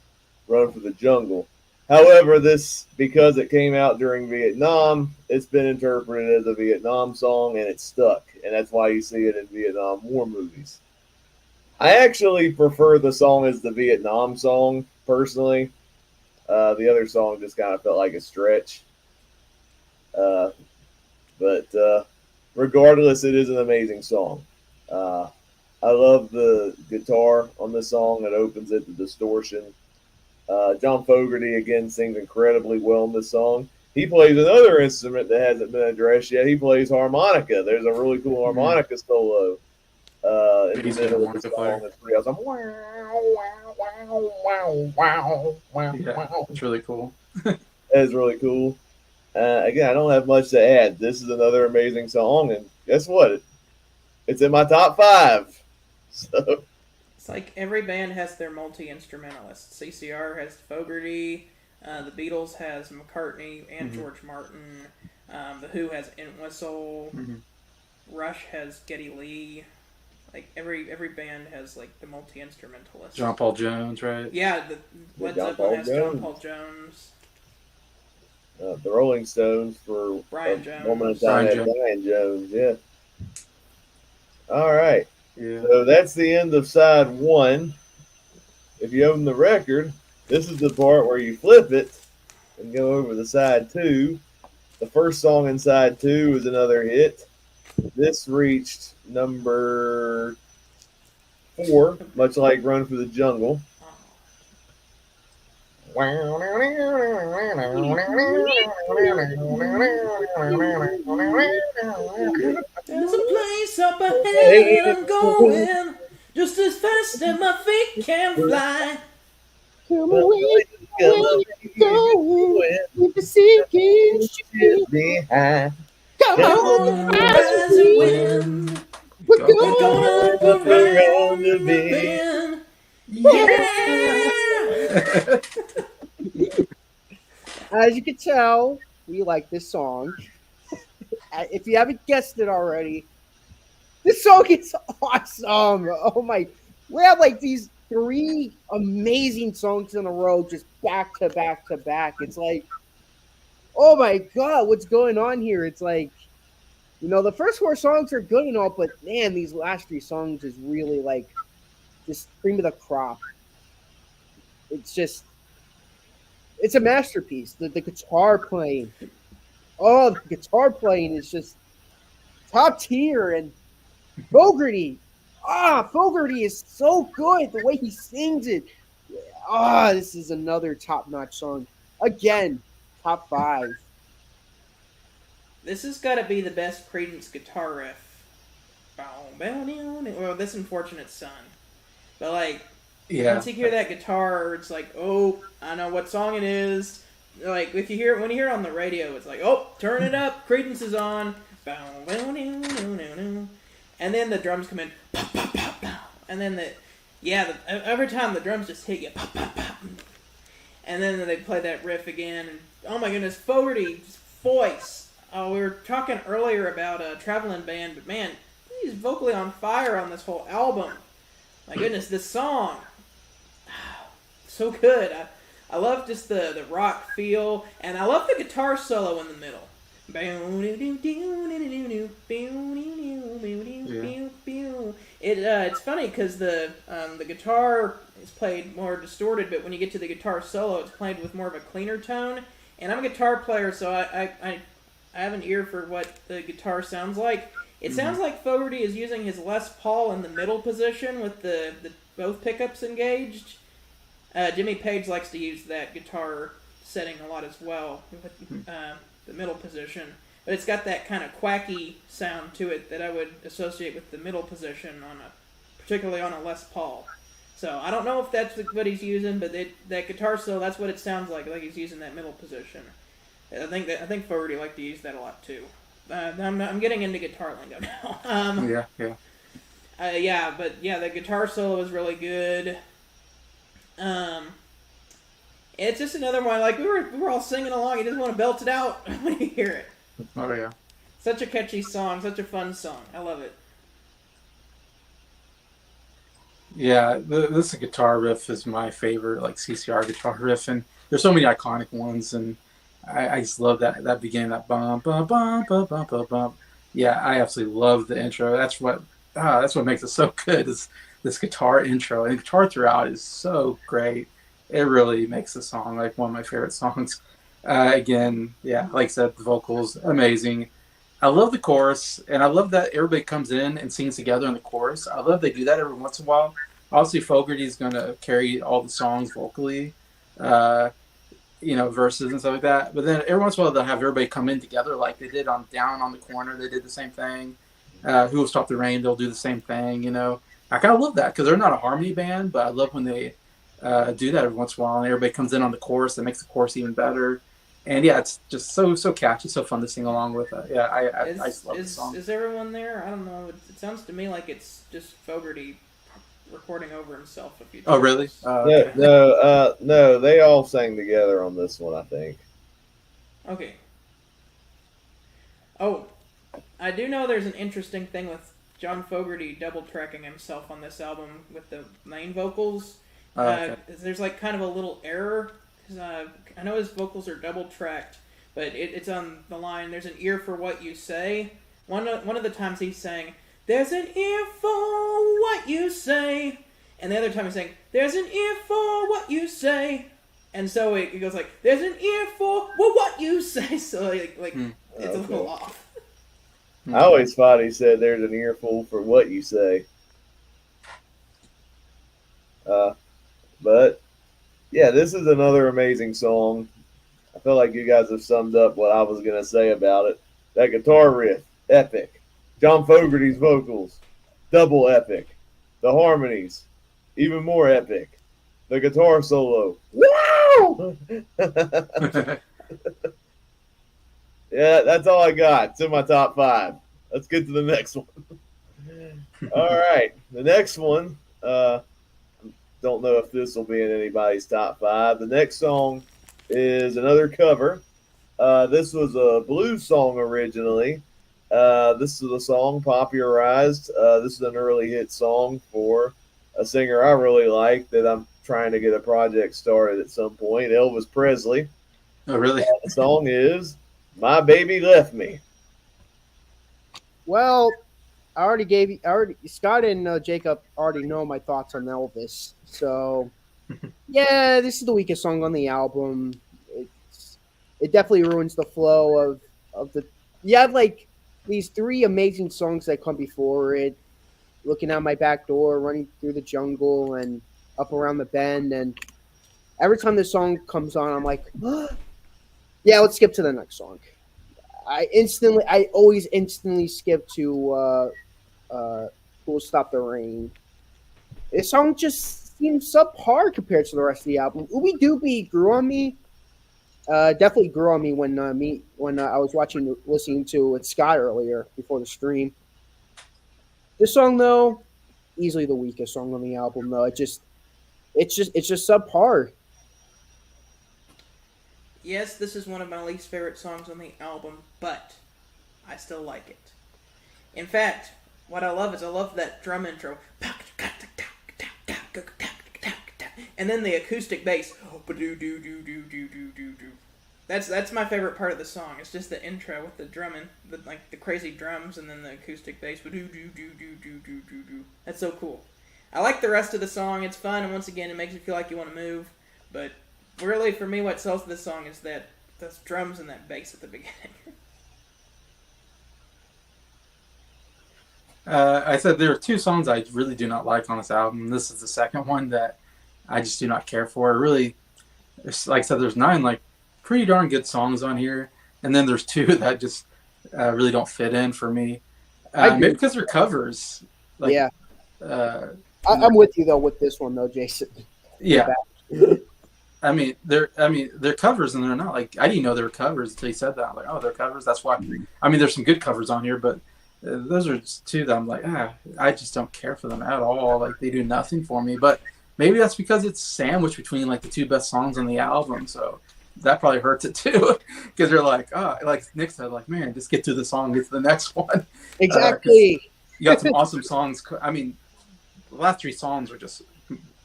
"Run for the Jungle." However, this because it came out during Vietnam, it's been interpreted as a Vietnam song and it's stuck, and that's why you see it in Vietnam War movies. I actually prefer the song as the Vietnam song personally. The other song just kind of felt like a stretch, uh, but regardless, it is an amazing song. Uh, I love the guitar on this song. It opens it to distortion. John Fogerty again sings incredibly well in this song. He plays another instrument that hasn't been addressed yet. He plays harmonica. There's a really cool Mm. harmonica solo in the He's a good middle of the harmonica song. player. It's pretty awesome. Wow, wow, wow, wow, wow, Yeah, wow. it's really cool. That is really cool. Again, I don't have much to add. This is another amazing song, and guess what? It's in my top five. So It's like every band has their multi instrumentalist. CCR has Fogerty. The Beatles has McCartney and Mm-hmm. George Martin. The Who has Entwistle. Mm-hmm. Rush has Geddy Lee. Like every band has like the multi instrumentalist. John Paul Jones, right? Yeah, Led Zeppelin has John Paul Jones. The Rolling Stones for Brian a moment Jones. of time Brian had Jones. Brian Jones. Yeah. All right. Yeah. So that's the end of side one. If you own the record, this is the part where you flip it and go over to side two. The first song in side two is another hit. This reached number 4, much like Run for the Jungle. There's a place up ahead I'm going, just as fast as my feet can fly. Tell me where you going? If you're sinking ship, Behind. come Come on, on, rise rising wind. wind. We're Go. We're going going up up around the bend. bend. Yeah. As you can tell, we like this song. If you haven't guessed it already, this song is awesome. Oh my, we have like these 3 amazing songs in a row, just back to back to back. It's like, oh my god, what's going on here? It's like The first four songs are good and all, but man, these last three songs is really like just cream of the crop. It's just it's a masterpiece. The guitar playing, oh, the guitar playing is just top tier. And Fogerty, Fogerty is so good. The way he sings it, this is another top notch song. Again, top five. This has got to be the best Credence guitar riff. Well, This Unfortunate Son. But like, Yeah. once you hear that guitar, it's like, oh, I know what song it is. Like if you hear when you hear it on the radio, it's like, oh, turn it up, Credence is on. And then the drums come in, and then every time the drums just hit you, and then they play that riff again. And oh my goodness, Fogerty's voice. Oh, we were talking earlier about a traveling band, but man, he's vocally on fire on this whole album. My goodness, this song, so good. I love just the rock feel, and I love the guitar solo in the middle. It's funny because the guitar is played more distorted, but when you get to the guitar solo, it's played with more of a cleaner tone. And I'm a guitar player, so I have an ear for what the guitar sounds like. It sounds like Fogerty is using his Les Paul in the middle position with the both pickups engaged. Jimmy Page likes to use that guitar setting a lot as well with the middle position. But it's got that kind of quacky sound to it that I would associate with the middle position particularly on a Les Paul. So I don't know if that's what he's using, but that guitar solo, that's what it sounds like he's using that middle position. I think Fogerty liked to use that a lot too. I'm getting into guitar lingo now. The guitar solo is really good. It's just another one. Like we were all singing along. You just want to belt it out when you hear it. Oh yeah. Such a catchy song. Such a fun song. I love it. Yeah, this guitar riff is my favorite, like CCR guitar riff, and there's so many iconic ones, and I just love that beginning, that bum bum bum bum bum bum bum. Yeah, I absolutely love the intro. That's what makes it so good is this guitar intro, and the guitar throughout is so great. It really makes the song like one of my favorite songs. Again, yeah, like I said, the vocals amazing. I love the chorus, and I love that everybody comes in and sings together in the chorus. I love they do that every once in a while. Obviously, Fogerty's going to carry all the songs vocally, verses and stuff like that. But then every once in a while, they'll have everybody come in together like they did on Down on the Corner. They did the same thing. Who Will Stop the Rain? They'll do the same thing, I kind of love that because they're not a harmony band, but I love when they do that every once in a while, and everybody comes in on the chorus. That makes the chorus even better. And yeah, it's just so catchy, so fun to sing along with. Yeah, I just love the song. Is everyone there? I don't know. It sounds to me like it's just Fogerty recording over himself a few times. Oh, really? Okay. No, they all sang together on this one, I think. Okay. Oh, I do know there's an interesting thing with John Fogerty double tracking himself on this album with the main vocals. Okay. There's like kind of a little error. I know his vocals are double tracked, but it's on the line, there's an ear for what you say. One of the times he's saying, there's an ear for what you say. And the other time he's saying, there's an ear for what you say. And so it goes like, there's an ear for what you say. So it's a little off. I always thought he said there's an earful for what you say. But yeah, this is another amazing song. I feel like you guys have summed up what I was going to say about it. That guitar riff, epic. John Fogerty's vocals, double epic. The harmonies, even more epic. The guitar solo, wow! Yeah, that's all I got. It's in my top 5. Let's get to the next one. All right, the next one. Don't know if this will be in anybody's top 5. The next song is another cover. This was a blues song originally. This is a song popularized. This is an early hit song for a singer I really like that I'm trying to get a project started at some point, Elvis Presley. Oh, really? The song is My Baby Left Me. Well, I already gave you. I already Scott and Jacob already know my thoughts on Elvis. So yeah, this is the weakest song on the album. It definitely ruins the flow of the. You have like these three amazing songs that come before it. Looking out my back door, running through the jungle, and up around the bend. And every time this song comes on, I'm like, yeah, let's skip to the next song. I always instantly skip to "Who'll Stop the Rain." This song just seems subpar compared to the rest of the album. Ooby Dooby grew on me. Definitely grew on me when I was listening to it Sky earlier before the stream. This song though, easily the weakest song on the album though. It's just subpar. Yes, this is one of my least favorite songs on the album, but I still like it. In fact, what I love is I love that drum intro. And then the acoustic bass. That's my favorite part of the song. It's just the intro with the drumming, like the crazy drums, and then the acoustic bass. That's so cool. I like the rest of the song. It's fun, and once again, it makes you feel like you want to move. But really, for me, what sells this song is that those drums and that bass at the beginning. I said there are two songs I really do not like on this album. This is the second one that I just do not care for. Really, like I said, there's nine like pretty darn good songs on here, and then there's two that just really don't fit in for me. Maybe because they're covers. Like, Yeah, uh, I'm with you though with this one though, Jason. yeah. I mean, they're covers, and they're not like I didn't know they were covers until you said that. I'm like, oh, they're covers. That's why. I mean, there's some good covers on here, but those are just two that I'm like, I just don't care for them at all. Like they do nothing for me. But maybe that's because it's sandwiched between like the two best songs on the album, so that probably hurts it too. Because they're like, oh, like Nick said, like, man, just get through the song, get to the next one. Exactly. You got some awesome songs. I mean, the last three songs were just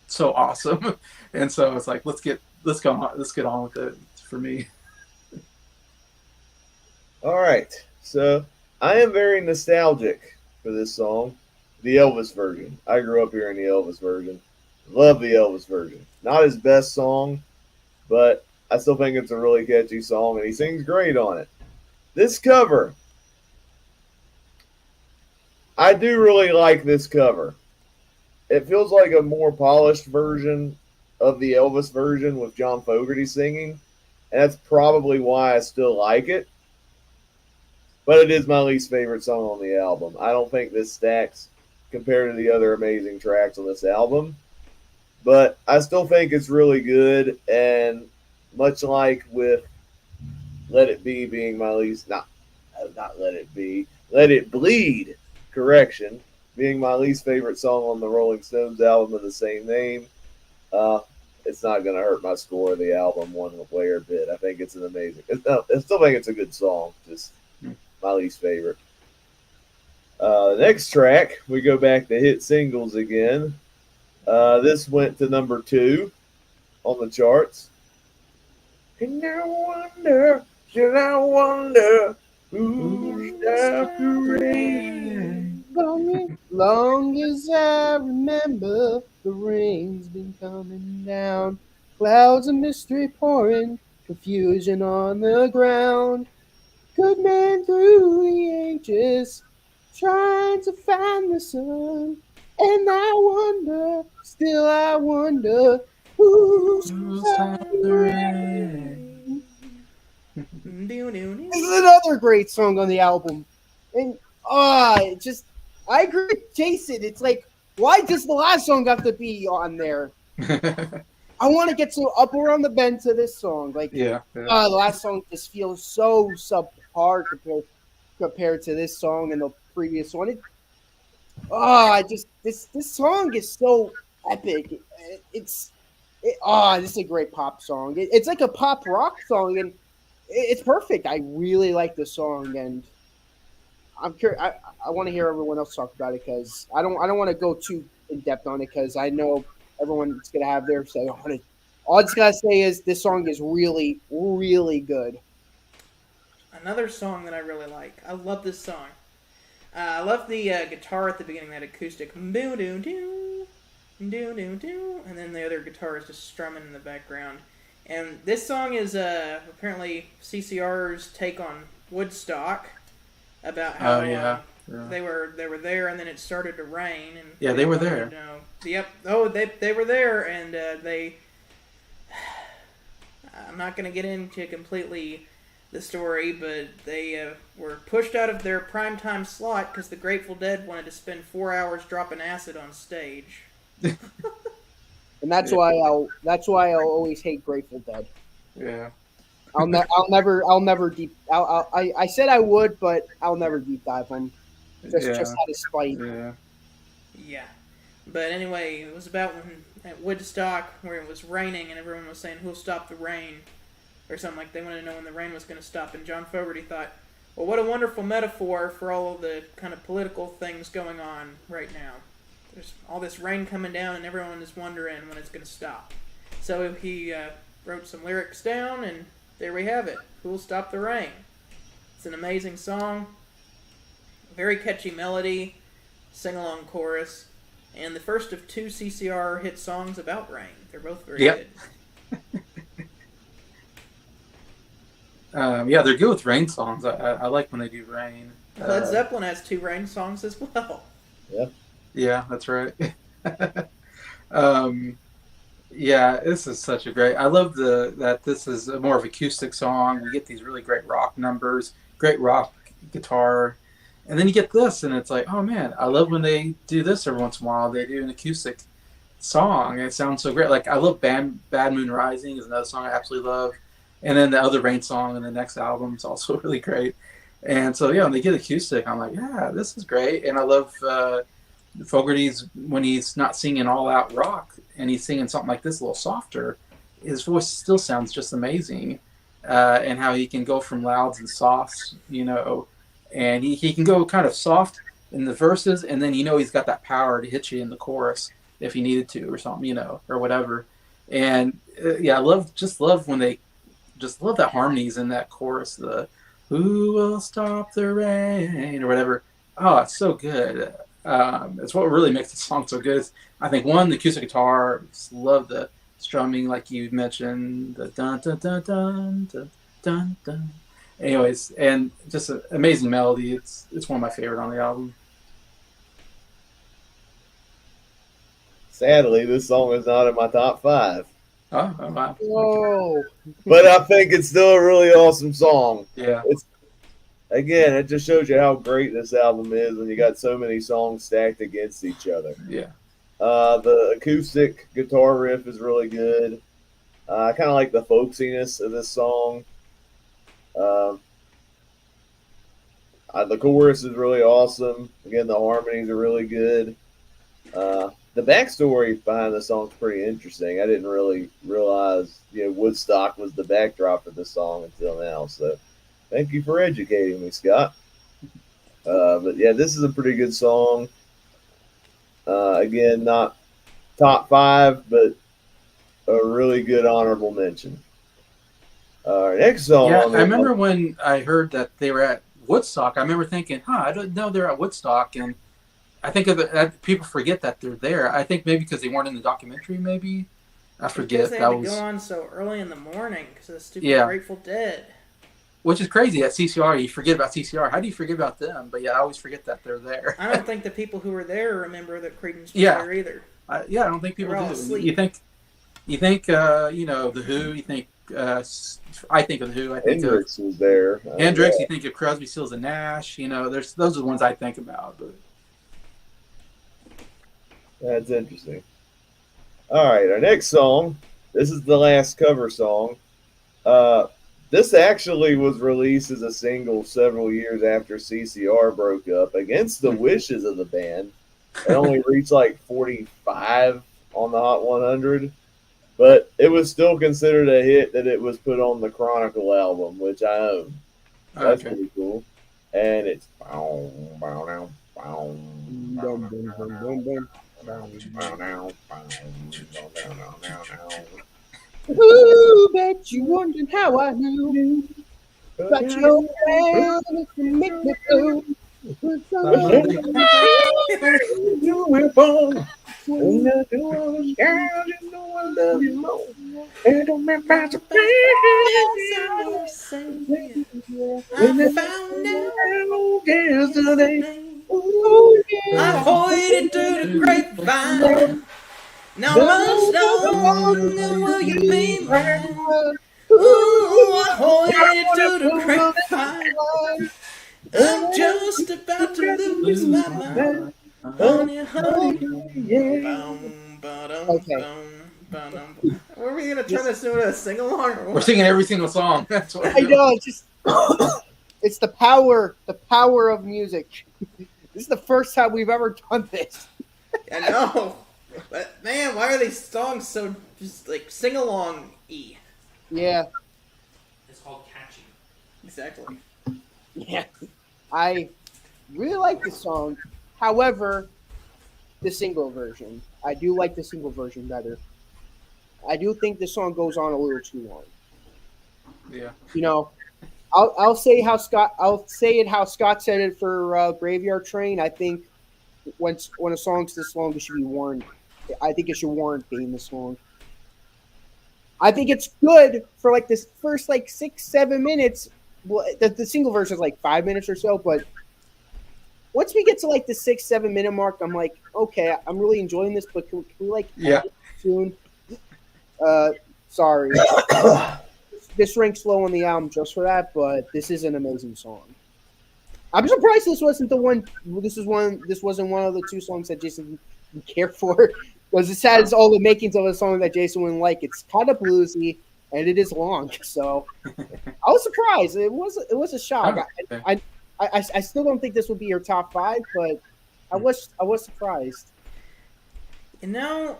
so awesome, and so it's like let's get on with it for me. All right, so I am very nostalgic for this song, the Elvis version. I grew up hearing the Elvis version. Love the Elvis version. Not his best song, but I still think it's a really catchy song, and he sings great on it. This cover, I do really like this cover. It feels like a more polished version of the Elvis version with John Fogerty singing, and that's probably why I still like it. But it is my least favorite song on the album. I don't think this stacks compared to the other amazing tracks on this album. But I still think it's really good, and much like with Let It Be being my least, not Let It Be, Let It Bleed, correction, being my least favorite song on the Rolling Stones album of the same name, uh, it's not going to hurt my score of the album one way or bit. I think it's an amazing. I still think it's a good song, just my least favorite. Next track, we go back to hit singles again. This went to number 2 on the charts. And I wonder, should I wonder who's after rain? Long as I remember, the rain's been coming down. Clouds of mystery pouring, confusion on the ground. Good man through the ages, trying to find the sun. And I wonder, still I wonder, who's the rain? This is another great song on the album. And it just I agree with Jason. It's like, why does the last song have to be on there? I want to get to up around the bend to this song. Like, yeah. the last song just feels so subpar compared to this song and the previous one. This song is so epic. This is a great pop song. It's like a pop rock song, and it's perfect. I really like the song, and I'm curious. I want to hear everyone else talk about it because I don't want to go too in depth on it because I know everyone's gonna have their say on it. All I just gotta say is this song is really, really good. Another song that I really like. I love this song. I love the guitar at the beginning, that acoustic. Doo doo doo, doo doo doo, and then the other guitar is just strumming in the background. And this song is apparently CCR's take on Woodstock, about how Oh yeah, yeah, they were there, and then it started to rain, and yeah. They didn't were want there. anyone to know. Yep. Oh, they were there, and they. I'm not going to get into completely the story, but they were pushed out of their primetime slot because the Grateful Dead wanted to spend 4 hours dropping acid on stage. And that's why I'll always hate Grateful Dead. Yeah, I'll never deep. I said I would, but I'll never deep dive them. Just yeah, out of spite. yeah. Yeah. But anyway, it was about when at Woodstock where it was raining and everyone was saying, "Who'll stop the rain?" or something like they wanted to know when the rain was going to stop. And John Fogerty thought, well, what a wonderful metaphor for all of the kind of political things going on right now. There's all this rain coming down and everyone is wondering when it's going to stop. So he wrote some lyrics down, and there we have it. Who'll stop the rain? It's an amazing song, very catchy melody, sing-along chorus, and the first of two CCR hit songs about rain. They're both very Yep. good. Yeah, they're good with rain songs. I like when they do rain. Led Zeppelin has two rain songs as well. Yeah, that's right. um, yeah, this is such a great. I love that this is a more of acoustic song. We get these really great rock numbers, great rock guitar, and then you get this, and it's like, oh man, I love when they do this every once in a while. They do an acoustic song. It sounds so great. Like I love Bad Moon Rising is another song I absolutely love, and then the other rain song in the next album is also really great. And so yeah, when they get acoustic, I'm like, yeah, this is great. And I love Fogerty's when he's not singing all out rock and he's singing something like this a little softer. His voice still sounds just amazing, and how he can go from louds and softs, and he can go kind of soft in the verses, and then he's got that power to hit you in the chorus if he needed to or something, or whatever. And yeah, I love when they just love that harmonies in that chorus, the "Who will stop the rain" or whatever. Oh, it's so good. It's what really makes the song so good. I think one, the acoustic guitar. Just love the strumming, like you mentioned, the dun dun dun dun dun dun dun. Anyways, and just an amazing melody. It's one of my favorite on the album. Sadly, this song is not in my top 5. Oh wow. Whoa. But I think it's still a really awesome song. Yeah. Again, it just shows you how great this album is when you got so many songs stacked against each other. Yeah. The acoustic guitar riff is really good. I kind of like the folksiness of this song. The chorus is really awesome. Again, the harmonies are really good. The backstory behind the song is pretty interesting. I didn't really realize, Woodstock was the backdrop for this song until now. So, thank you for educating me, Scott. But yeah, this is a pretty good song. Again, not top 5, but a really good honorable mention. Next song. Yeah, I remember when I heard that they were at Woodstock. I remember thinking, I don't know they're at Woodstock, and I think people forget that they're there. I think maybe because they weren't in the documentary, maybe. I forget. Because they had to go on so early in the morning because of the stupid Grateful Dead. Which is crazy at CCR. You forget about CCR. How do you forget about them? But yeah, I always forget that they're there. I don't think the people who were there remember that Creedence was there either. I don't think people do. Asleep. You think the Who. You think I think of the Who. I think Hendrix was there. Hendrix. You think of Crosby, Stills, and Nash. Those are the ones I think about. But that's interesting. All right, our next song. This is the last cover song. This actually was released as a single several years after CCR broke up, against the wishes of the band. It only reached like 45 on the Hot 100, but it was still considered a hit that it was put on the Chronicle album, which I own. So that's pretty cool. And it's Ooh, bet you wondering how I knew about your plan to make me blue. I found out yesterday. I heard it through the grapevine. Now much longer will you be mine? Ooh, I heard it through the grapevine. I'm just about to lose my mind. Honey, honey. Boom, ba-dum, Okay. boom, ba-dum. Are we gonna turn this into a sing along or We're what? singing every single song. That's what I we're doing. know. It's just it's the power of music. This is the first time we've ever done this. I know. But man, why are these songs so just like sing along y? Yeah, It's called catchy. Exactly. yeah. I really like the song. However, the single version. I do like the single version better. I do think the song goes on a little too long. Yeah. You know, I'll say how Scott. I'll say it how Scott said it for Graveyard Train. I think when a song's this long, it should be warned. I think it should warrant being this long. I think it's good for like this first like 6-7 minutes. Well, the single version is like 5 minutes or so, but once we get to like the 6-7 minute mark, I'm like, okay, I'm really enjoying this, but can we like Yeah. end it soon? Sorry, this ranks low on the album just for that, but this is an amazing song. I'm surprised this wasn't the one. This wasn't one of the two songs that Jason didn't care for, because it has all the makings of a song that Jason wouldn't like. It's kind of bluesy and it is long, so I was surprised. It was a shock. Okay. I still don't think this would be your top five, but I was surprised. You know,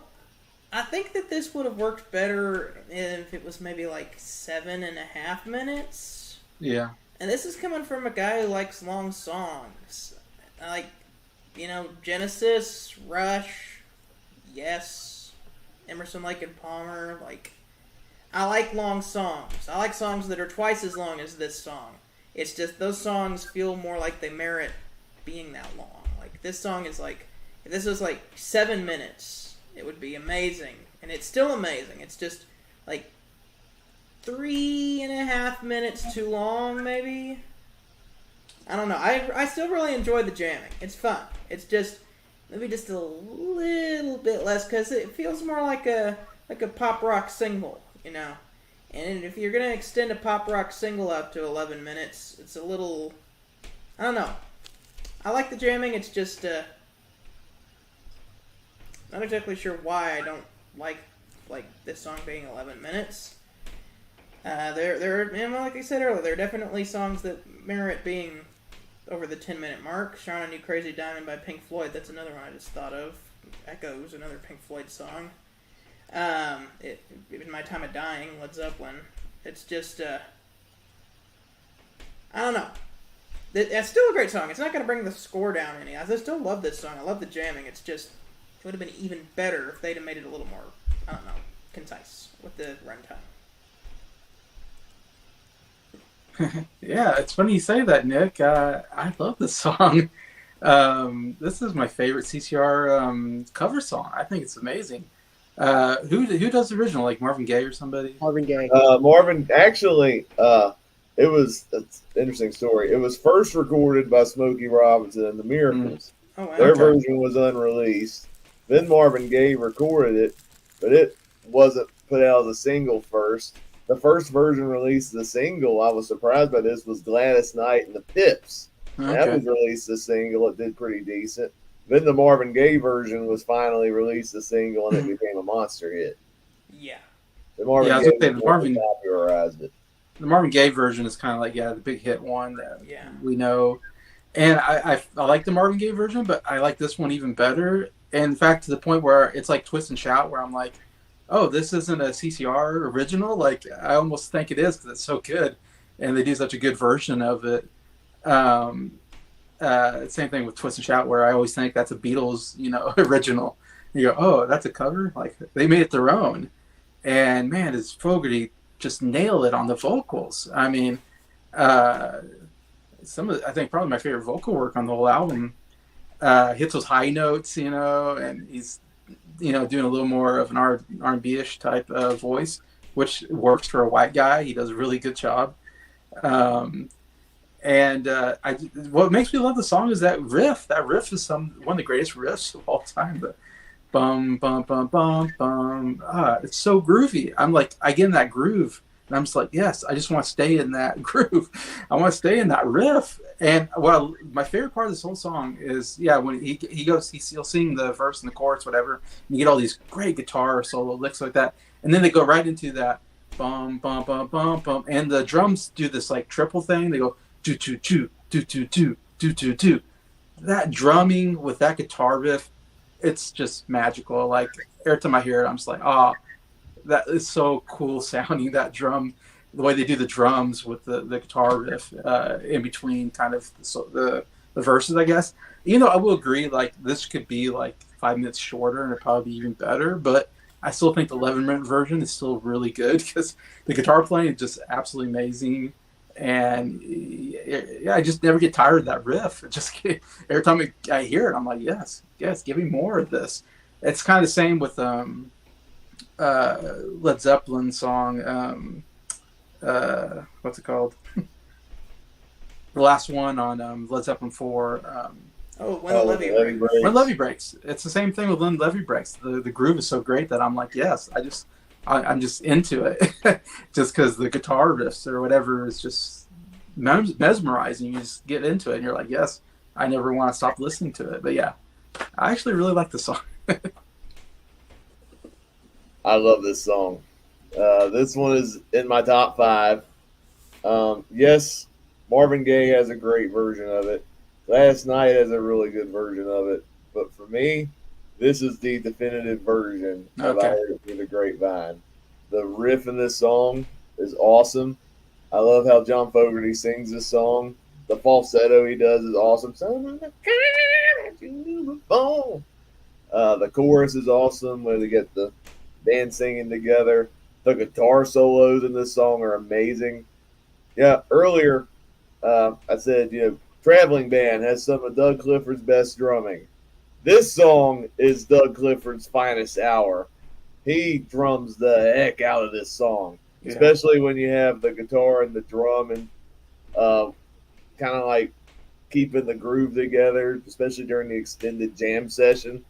I think that this would have worked better if it was maybe like 7.5 minutes. Yeah. And this is coming from a guy who likes long songs. Like, Genesis, Rush, Yes, Emerson, Lake and Palmer. Like, I like long songs. I like songs that are twice as long as this song. It's just those songs feel more like they merit being that long. Like, this song is like, if this was like 7 minutes, it would be amazing. And it's still amazing. It's just like 3.5 minutes too long, maybe. I don't know. I still really enjoy the jamming. It's fun. It's just maybe just a little bit less because it feels more like a pop rock single, And if you're gonna extend a pop rock single out to 11 minutes, it's a little. I don't know. I like the jamming. It's just not exactly sure why I don't like this song being 11 minutes. Like I said earlier, there are definitely songs that merit being over the 10-minute mark. Shine on You Crazy Diamond by Pink Floyd, that's another one I just thought of. Echoes, another Pink Floyd song. In My Time of Dying, Led Zeppelin. It's just, I don't know. It's still a great song. It's not going to bring the score down any. I still love this song. I love the jamming. It's just, it would have been even better if they'd have made it a little more, I don't know, concise with the runtime. Yeah, it's funny you say that, Nick. I love this song. This is my favorite CCR cover song. I think it's amazing. Who does the original? Like Marvin Gaye or somebody? Marvin Gaye. Marvin, actually, it's an interesting story. It was first recorded by Smokey Robinson and the Miracles. Oh, wow. Their Okay. version was unreleased. Then Marvin Gaye recorded it, but it wasn't put out as a single first. The first version released as a single, I was surprised by this, was Gladys Knight and the Pips. That was Okay. released as a single. It did pretty decent. Then the Marvin Gaye version was finally released as a single, and it became a monster hit. Yeah. The Marvin Yeah, I was Gaye gonna say, was the what Marvin- popularized it. The Marvin Gaye version is kind of like, the big hit one that Yeah. we know. And I like the Marvin Gaye version, but I like this one even better. And in fact, to the point where it's like Twist and Shout, where I'm like, oh, this isn't a CCR original. Like, I almost think it is because it's so good. And they do such a good version of it. Same thing with Twist and Shout, where I always think that's a Beatles, original. And you go, oh, that's a cover? Like, they made it their own. And man, does Fogerty just nail it on the vocals. I mean, I think probably my favorite vocal work on the whole album. Hits those high notes, and he's doing a little more of an R&B ish type of voice, which works for a white guy. He does a really good job. Um, and what makes me love the song is that riff. That riff is one of the greatest riffs of all time. The bum bum bum bum bum. It's so groovy. I'm like, I get in that groove, and I'm just like, yes, I just want to stay in that groove. I want to stay in that riff. And well, my favorite part of this whole song is, yeah, when he goes, he'll sing the verse and the chorus, whatever. And you get all these great guitar solo licks like that, and then they go right into that bum bum bum bum bum, and the drums do this like triple thing. They go do do do do do do do do do. That drumming with that guitar riff, it's just magical. Like every time I hear it, I'm just like, that is so cool sounding. That drum, the way they do the drums with the guitar riff in between kind of the verses, I guess. I will agree, like this could be like 5 minutes shorter and it'd probably be even better, but I still think the 11-minute version is still really good because the guitar playing is just absolutely amazing. And yeah, I just never get tired of that riff. Every time I hear it, I'm like, yes, give me more of this. It's kind of the same with Led Zeppelin song. What's it called? The last one on Led Zeppelin 4. When the levee breaks. When Levee Breaks. It's the same thing with When Levee Breaks. The groove is so great that I'm like, yes, I'm just into it. Just because the guitar riffs or whatever is just mesmerizing. You just get into it and you're like, yes, I never want to stop listening to it. But yeah, I actually really like the song. I love this song. This one is in my top 5. Yes, Marvin Gaye has a great version of it. Last Night has a really good version of it. But for me, this is the definitive version of I Okay. Heard It Through the Grapevine. The riff in this song is awesome. I love how John Fogerty sings this song. The falsetto he does is awesome. The chorus is awesome when they get the band singing together. The guitar solos in this song are amazing. Yeah, earlier I said, Traveling Band has some of Doug Clifford's best drumming. This song is Doug Clifford's finest hour. He drums the heck out of this song, Yeah. especially when you have the guitar and the drum and kind of like keeping the groove together, especially during the extended jam session.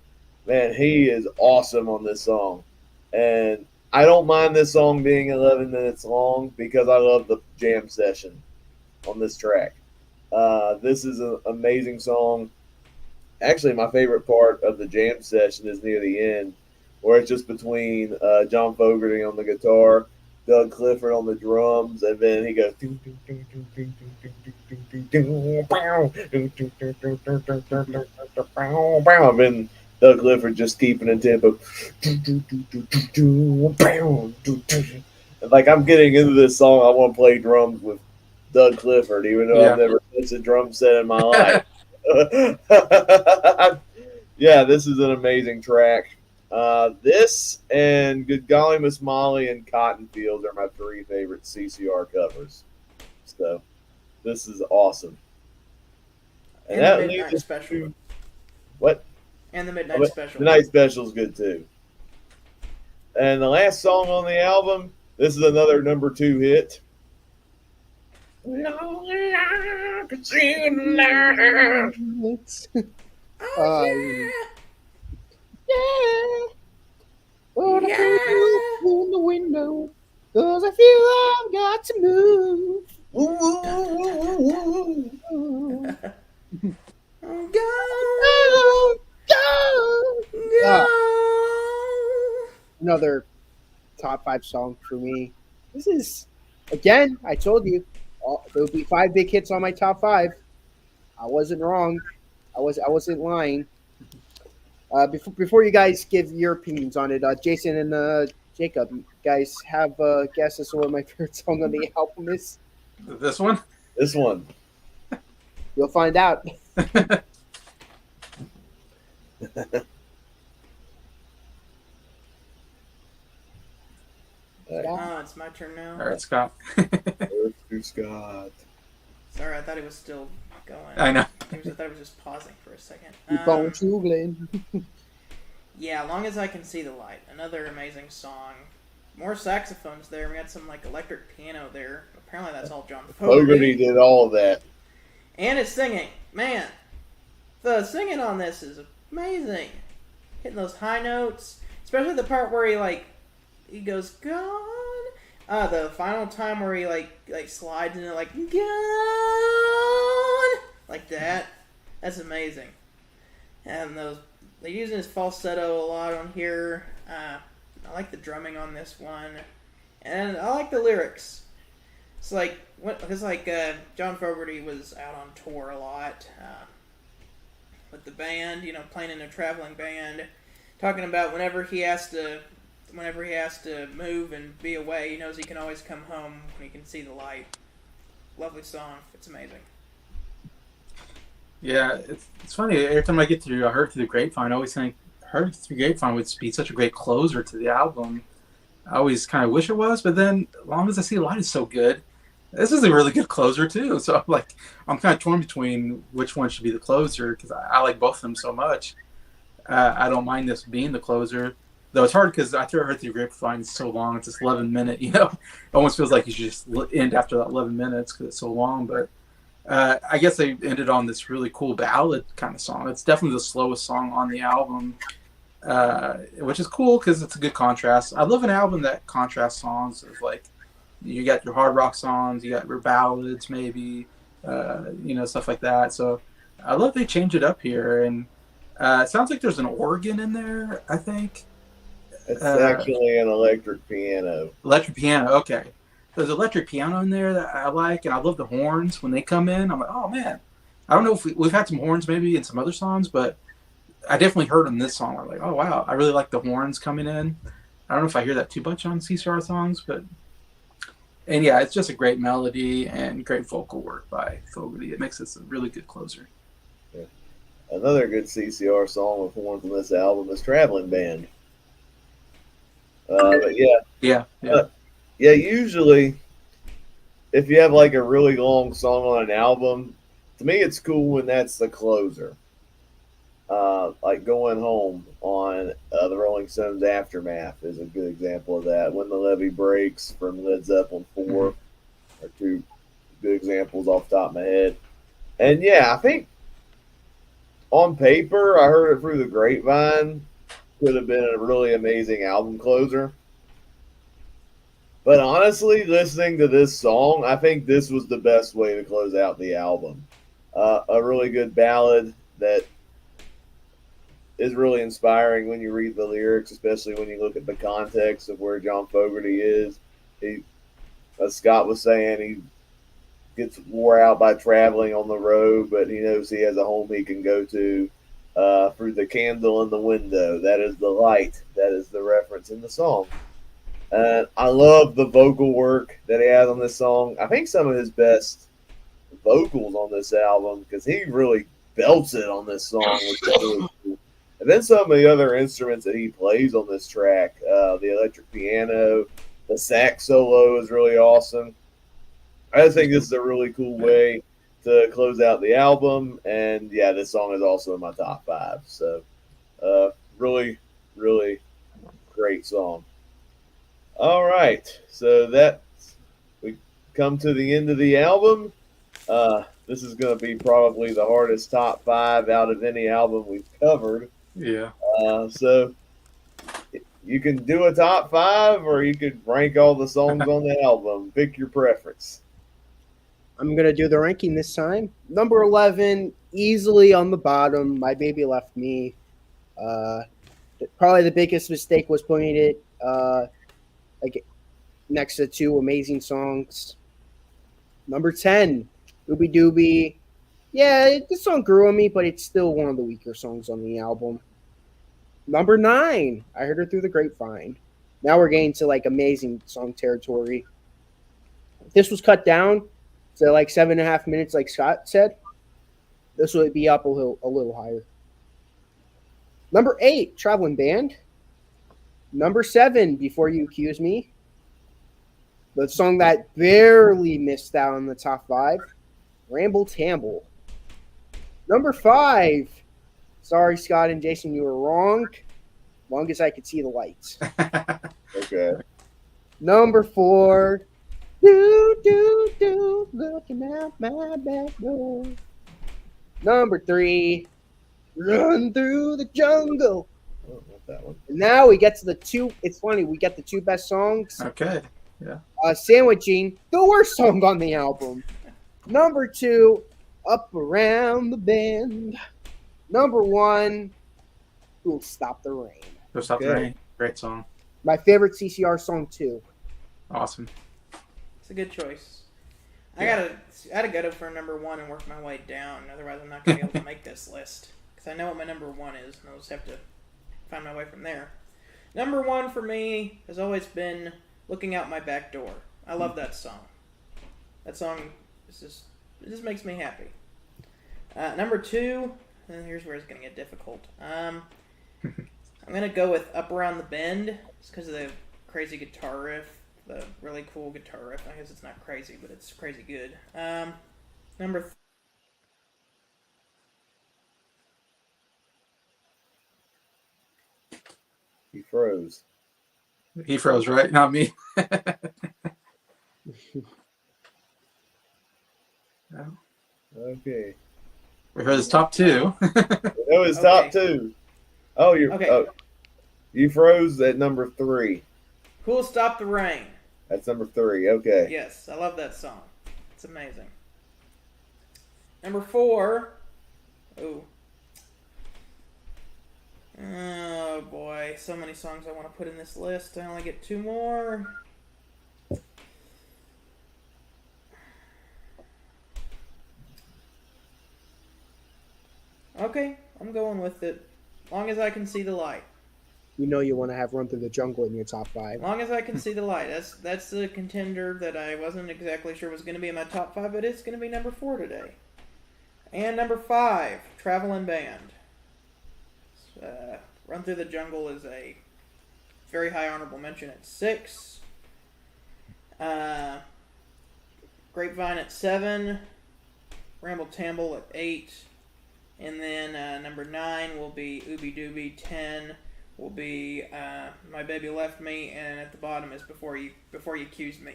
Man, he is awesome on this song. And I don't mind this song being 11 minutes long because I love the jam session on this track. This is an amazing song. Actually, my favorite part of the jam session is near the end, where it's just between John Fogerty on the guitar, Doug Clifford on the drums, and then he goes. And then Doug Clifford just keeping in tempo. Like I'm getting into this song, I want to play drums with Doug Clifford, even though I've Yeah. never touched a drum set in my life. Yeah, this is an amazing track. This and Good Golly Miss Molly and Cotton Fields are my 3 favorite CCR covers. So this is awesome. And the Midnight Special. What? And the Midnight Special. The Night Special is good too. And the last song on the album, this is another number 2 hit. Oh, Yeah. But I yeah. can't look in the window because I feel I've got to move. Go. Go. Another top 5 song for me. This is, again, I told you, there'll be 5 big hits on my top 5. I wasn't wrong. I wasn't lying. Before you guys give your opinions on it, Jason and Jacob, you guys have guesses on what my favorite song on the album is? This one? This one. You'll find out. Oh, it's my turn now. All right, Scott. Earth to Scott. Sorry, I thought he was still going. I know. I thought he was just pausing for a second. Keep on googling. Yeah, Long as I Can See the Light. Another amazing song. More saxophones there. We had some like electric piano there. Apparently that's all John Fogerty Fogerty. did all of that. And his singing. Man, the singing on this is amazing. Hitting those high notes. Especially the part where he goes, gone. The final time where he like slides into like, gone. Like that. That's amazing. And they're using his falsetto a lot on here. I like the drumming on this one. And I like the lyrics. It's because John Fogerty was out on tour a lot with the band, playing in a traveling band, talking about whenever he has to move and be away, he knows he can always come home when he can see the light. Lovely song. It's amazing. Yeah, it's funny. Every time I heard through the grapevine, I always think heard through the grapevine would be such a great closer to the album. I always kind of wish it was, but then Long as I See the Light is so good. This is a really good closer too. So I'm kind of torn between which one should be the closer because I like both of them so much. I don't mind this being the closer, though it's hard because after I heard through the grapevine, it's so long. It's just 11 minutes. It almost feels like you should just end after that 11 minutes because it's so long. But I guess they ended on this really cool ballad kind of song. It's definitely the slowest song on the album, which is cool because it's a good contrast. I love an album that contrasts songs. Of you got your hard rock songs, you got your ballads, maybe, stuff like that. So I love they change it up here, and it sounds like there's an organ in there. I think It's actually an electric piano. Electric piano. Okay. There's electric piano in there that I like, and I love the horns when they come in. I'm like, oh man. I don't know if we've had some horns maybe in some other songs, but I definitely heard in this song. I'm like, oh wow, I really like the horns coming in. I don't know if I hear that too much on CCR songs, and yeah, it's just a great melody and great vocal work by Fogerty. It makes this a really good closer. Yeah. Another good CCR song with horns on this album is Traveling Band. But Yeah. yeah, usually if you have a really long song on an album, to me it's cool when that's the closer. Like Going Home on the Rolling Stones Aftermath is a good example of that. When the Levee Breaks from Led Zeppelin 4 are two good examples off the top of my head. And yeah, I think on paper, I heard it through the grapevine, could have been a really amazing album closer. But honestly, listening to this song, I think this was the best way to close out the album. A really good ballad that is really inspiring when you read the lyrics, especially when you look at the context of where John Fogerty is. He, as Scott was saying, he gets wore out by traveling on the road, but he knows he has a home he can go to through the candle in the window. That is the light. That is the reference in the song. I love the vocal work that he has on this song. I think some of his best vocals on this album because he really belts it on this song, which is really cool. And then some of the other instruments that he plays on this track, the electric piano, the sax solo is really awesome. I just think this is a really cool way to close out the album. And yeah, this song is also in my top 5. So really, really great song. All right. So we come to the end of the album. This is going to be probably the hardest top 5 out of any album we've covered. Yeah. So you can do a top 5 or you could rank all the songs on the album. Pick your preference. I'm going to do the ranking this time. Number 11, easily on the bottom. My Baby Left Me. Probably the biggest mistake was putting it next to 2 amazing songs. Number 10, Ooby Dooby. Yeah, this song grew on me, but it's still one of the weaker songs on the album. Number 9, I heard it through the grapevine. Now we're getting to amazing song territory. If this was cut down to 7.5 minutes, like Scott said, this would be up a little higher. Number 8, Traveling Band. Number 7, Before You Accuse Me. The song that barely missed out on the top 5. Ramble Tamble. Number 5. Sorry, Scott and Jason, you were wrong. Long as I could see the lights. Okay. Number 4. Do, do, do, looking out my back door. Number 3. Run through the jungle. I don't want that one. And now we get to the two. It's funny, we get the two best songs. Okay. Sandwiching the worst song on the album. Number 2, Up Around the Bend. Number 1, Who'll Stop the Rain. Go Stop the Okay. Rain. Great song. My favorite CCR song too. Awesome. It's a good choice. I gotta go for number 1 and work my way down. Otherwise, I'm not gonna be able to make this list because I know what my number 1 is, and I'll just have to find my way from there. Number 1 for me has always been "Looking Out My Back Door." I love that song. That song it just makes me happy. Number 2, and here's where it's gonna get difficult. I'm gonna go with "Up Around the Bend" just because of the crazy guitar riff. The really cool guitar riff. I guess it's not crazy, but it's crazy good. Number He froze. He froze, right? Not me. Okay. We heard his top 2. That was Okay. top 2. Oh, Okay. You froze at number 3. "Who'll Stop the Rain." That's number 3. Okay. Yes, I love that song. It's amazing. Number 4. Ooh. Oh boy, so many songs I want to put in this list. I only get 2 more. Okay, I'm going with it. Long as I can see the light. You know you want to have Run Through the Jungle in your top 5. Long as I can see the light. That's the contender that I wasn't exactly sure was going to be in my top 5, but it's going to be number 4 today. And number 5, Traveling Band. Run Through the Jungle is a very high honorable mention at 6. Grapevine at 7. Ramble Tamble at 8. And then number 9 will be Ooby Dooby. 10 will be My Baby Left Me, and at the bottom is Before You Accuse Me.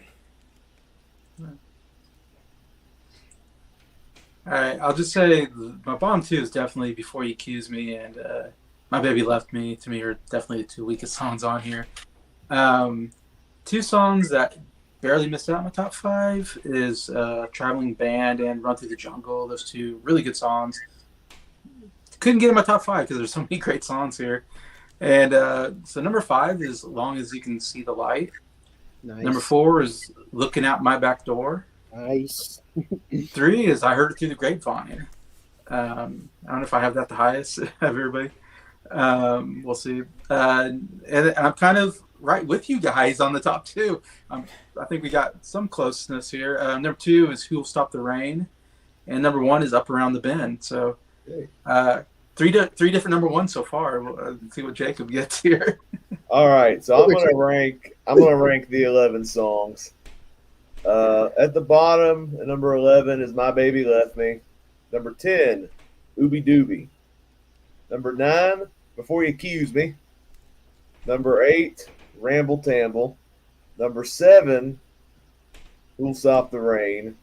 All right, I'll just say my bottom 2 is definitely Before You Accuse Me and My Baby Left Me. To me, are definitely the 2 weakest songs on here. 2 songs that barely missed out in my top 5 is Traveling Band and Run Through the Jungle. Those 2 really good songs. Couldn't get in my top 5 because there's so many great songs here. And so number 5 is Long As You Can See the Light. Nice. Number 4 is Looking Out My Back Door. Nice. 3 is I Heard It Through the Grapevine. I don't know if I have that the highest of everybody. We'll see. And I'm kind of right with you guys on the top 2. I think we got some closeness here. Number 2 is Who'll Stop the Rain. And number 1 is Up Around the Bend. So three different number 1s so far. We'll see what Jacob gets here. All right. So I'm gonna rank the 11 songs. At the bottom, at number 11 is My Baby Left Me. Number 10, Ooby Dooby. Number 9, Before You Accuse Me. Number 8, Ramble Tamble. Number 7, Who'll Stop the Rain.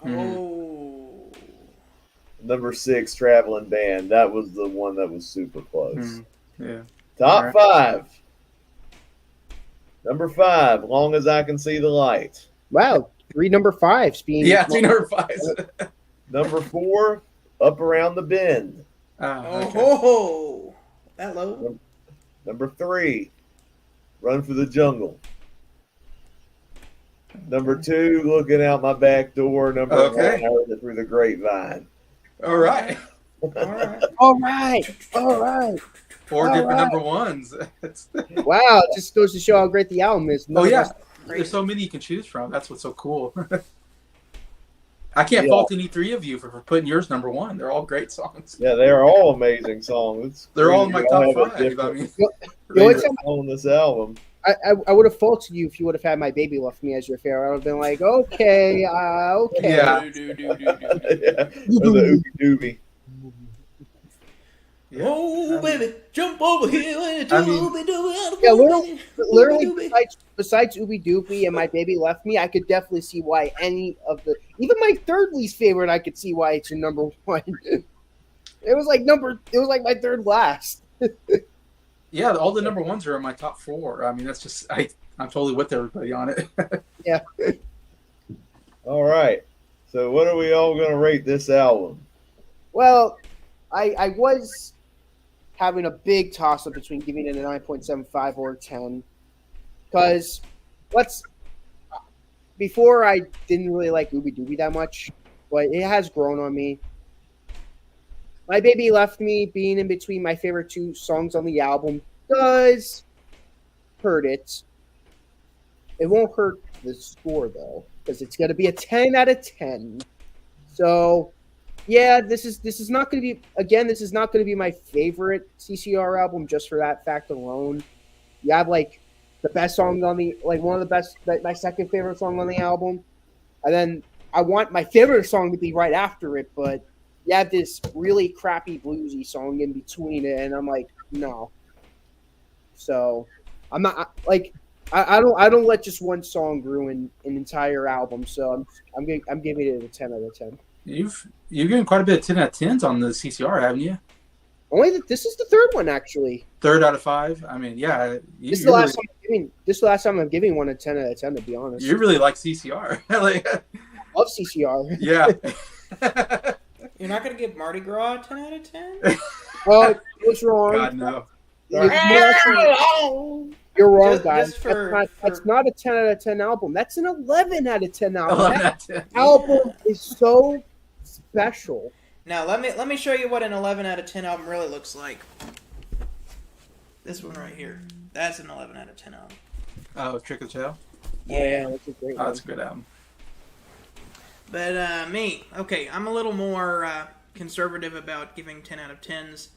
Oh. Number 6, Traveling Band. That was the one that was super close. Yeah. Top 5. Number 5, Long As I Can See the Light. Wow, 3 number 5s being. Yeah, 3 number 5s. Number 4, Up Around the Bend. Oh, that low. Number 3, Run for the Jungle. Number 2, Looking Out My Back Door. Number 1, I Heard It Through the Grapevine. All right. All right. 4 different number 1s. Wow, it just goes to show how great the album is. Oh, yeah. There's so many you can choose from. That's what's so cool. I can't fault any 3 of you for putting yours number 1. They're all great songs. Yeah, they're all amazing songs. They're all in my top 5. I mean, on this album. I would have faulted you if you would have had My Baby Left Me as your favorite. I would have been like, okay, okay. Yeah. Yeah, or the Oogie Doogie. Yeah. Oh, baby, jump over here and I mean- Yeah, literally besides Ooby Dooby and My Baby Left Me, I could definitely see why any of the, even my third least favorite, I could see why it's your number one. It was like my third last. Yeah, all the number ones are in my top 4. I mean, that's just I'm totally with everybody on it. Yeah. All right. So what are we all gonna rate this album? Well, I was having a big toss up between giving it a 9.75 or a 10. Because before I didn't really like Ooby Dooby that much, but it has grown on me. My Baby Left Me being in between my favorite 2 songs on the album does hurt it. It won't hurt the score though, because it's gonna be a 10 out of 10. So yeah, this is not gonna be, again, this is not gonna be my favorite CCR album just for that fact alone. You have like the best song on the, like one of the best, my second favorite song on the album, and then I want my favorite song to be right after it, but you have this really crappy bluesy song in between it, and I'm like, no. So I'm not like, I don't let just one song ruin an entire album. So I'm giving it a 10 out of 10. You've given quite a bit of 10 out of 10s on the CCR, haven't you? This is the third one actually. 3rd out of 5. I mean, yeah. This is the last time I'm giving one a 10 out of 10. To be honest, You really like CCR. Like, love CCR. yeah. You're not gonna give Mardi Gras a 10 out of 10? Oh, what's wrong? God no. You're wrong, Just- guys. just for- That's not a 10 out of 10 album. That's an 11 out of 10 album. 11 That out of 10. album is so special. Now let me show you what an 11 out of 10 album really looks like. This one right here. That's an 11 out of 10 album. Oh, Trick or Tail? Yeah, that's a great Oh, one. that's a good album. But me, okay, I'm a little more conservative about giving 10 out of 10s.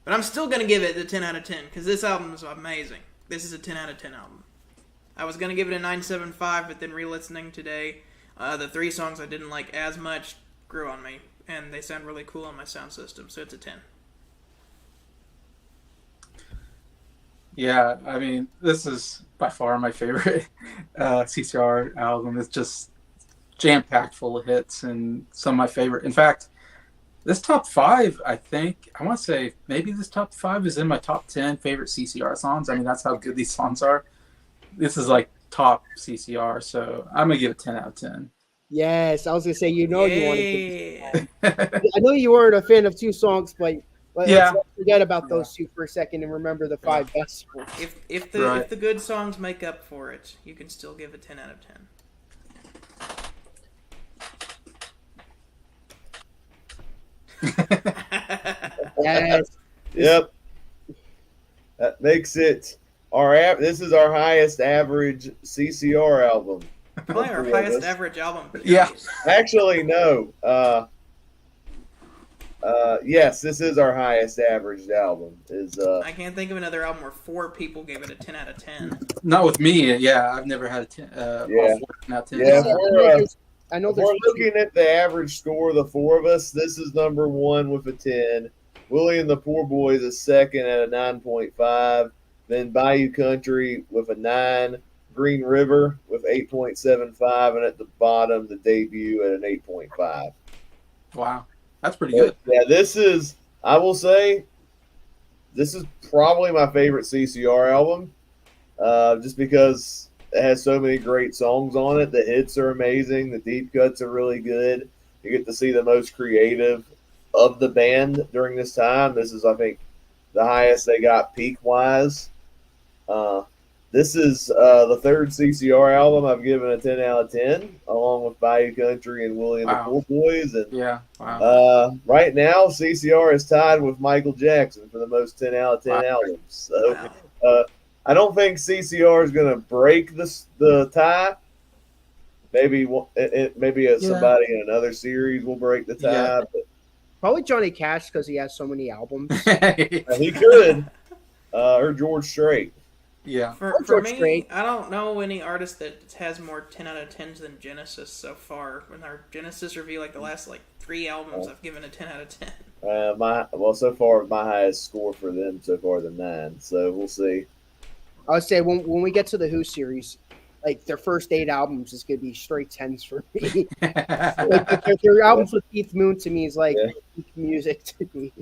But I'm still going to give it the 10 out of 10 because this album is amazing. This is a 10 out of 10 album. I was going to give it a 9.75, but then re-listening today, the 3 songs I didn't like as much grew on me. And they sound really cool on my sound system, so it's a 10. Yeah, I mean, this is by far my favorite CCR album. It's just jam-packed full of hits and some of my favorite. In fact, this top 5, I want to say maybe this top 5 is in my top 10 favorite CCR songs. I mean, that's how good these songs are. This is like top CCR, so I'm going to give it 10 out of 10. Yes, I was gonna say, you wanted Yeah. to. I know you weren't a fan of 2 songs, but Yeah. let's forget about those 2 for a second and remember the 5 best ones. If Right. the good songs make up for it, you can still give it 10 out of 10. Yes, Yep. That makes it this is our highest average CCR album. Probably our Yeah, highest that's- average album. Yeah. Actually, no. Yes, this is our highest averaged album. I can't think of another album where 4 people gave it a 10 out of 10. Not with me. Yeah, I've never had a 10. Yeah. All 4 out of 10. Yeah. I know If we're there's looking at the average score of the 4 of us, this is number 1 with a 10. Willie and the Poor Boys is second at a 9.5. Then Bayou Country with a 9. Green River with 8.75. And at the bottom, the debut at an 8.5. Wow. That's pretty good. Yeah, I will say, this is probably my favorite CCR album. Just because it has so many great songs on it. The hits are amazing. The deep cuts are really good. You get to see the most creative of the band during this time. This is, I think, the highest they got peak-wise. This is the 3rd CCR album I've given a 10 out of 10, along with Bayou Country and Willie and the Poor Boys. And Yeah. Wow. right now, CCR is tied with Michael Jackson for the most 10 out of 10 albums. So Wow. I don't think CCR is going to break the tie. Maybe somebody in another series will break the tie. Yeah. probably Johnny Cash because he has so many albums. But he could. Or George Strait. Yeah. For me, Strait. I don't know any artist that has more 10 out of 10s than Genesis so far. In our Genesis review, like the last 3 albums, I've given a 10 out of 10. So far my highest score for them so far is a 9. So we'll see. I would say when we get to the Who series, like their first 8 albums is gonna be straight 10s for me. Like their albums with Keith Moon to me is like Yeah. peak music to me.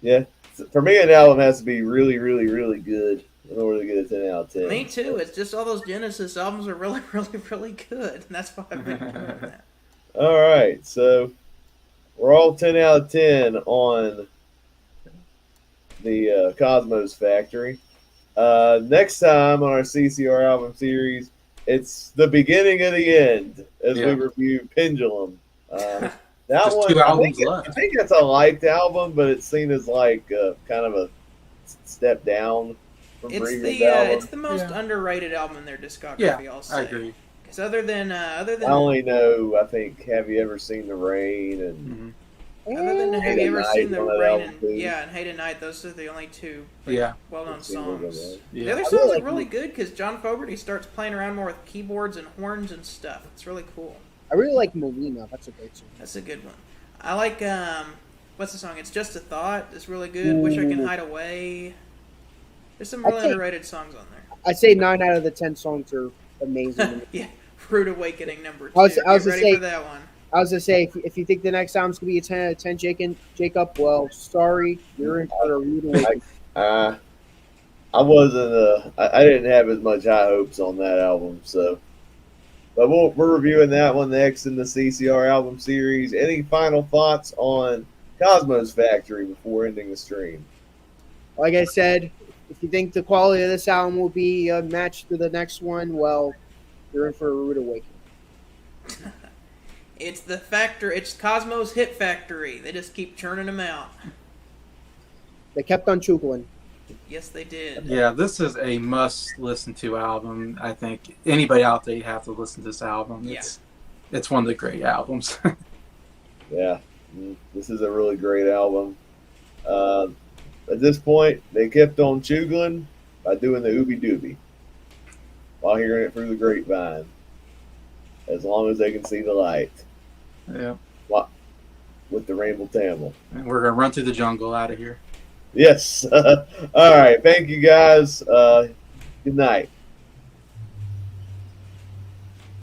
Yeah. For me, an album has to be really, really, really good in order to get a 10 out of 10. Me too. It's just all those Genesis albums are really, really, really good, and that's why I've been doing that. All right, so we're all 10 out of 10 on the Cosmos Factory. Next time on our CCR album series, it's the beginning of the end as we review Pendulum. That Just one, 2 albums I left. think it's a liked album, but it's seen as like kind of a step down from previous albums. It's the most underrated album in their discography. Yeah, I'll say. I agree. Because other than I only know, I think, Have You Ever Seen the Rain? And other than Have You Ever Night Seen the on that Rain? album, And, too. yeah, and Hate at Night. Those are the only two well-known Let's see what we songs. got. The Yeah. other I songs really are really good because John Fogerty starts playing around more with keyboards and horns and stuff. It's really cool. I really like Molina. That's a great song. That's a good one. I like what's the song? It's Just a Thought. It's really good. Wish I Could Hide Away. There's some really underrated songs on there. I'd say 9 out of the 10 songs are amazing. Yeah, Rude Awakening number 2. I was Get gonna ready say- for that one. I was gonna say if you think the next album's gonna be a 10 out of 10, Jacob, well, sorry, you're in for a rude awakening. I wasn't. I didn't have as much high hopes on that album. So, but we're reviewing that one next in the CCR album series. Any final thoughts on Cosmos Factory before ending the stream? Like I said, if you think the quality of this album will be a match to the next one, well, you're in for a rude awakening. It's the factory. It's Cosmo's hit factory. They just keep churning them out. They kept on chugging. Yes, they did. Yeah, this is a must listen to album. I think anybody out there, you have to listen to this album. It's one of the great albums. Yeah, this is a really great album. At this point, they kept on chugling by doing the ooby dooby while hearing it through the grapevine, as long as they can see the light Yeah. with the Rainbow Tamil. And we're going to run through the jungle out of here. Yes. All right. Thank you, guys. Good night.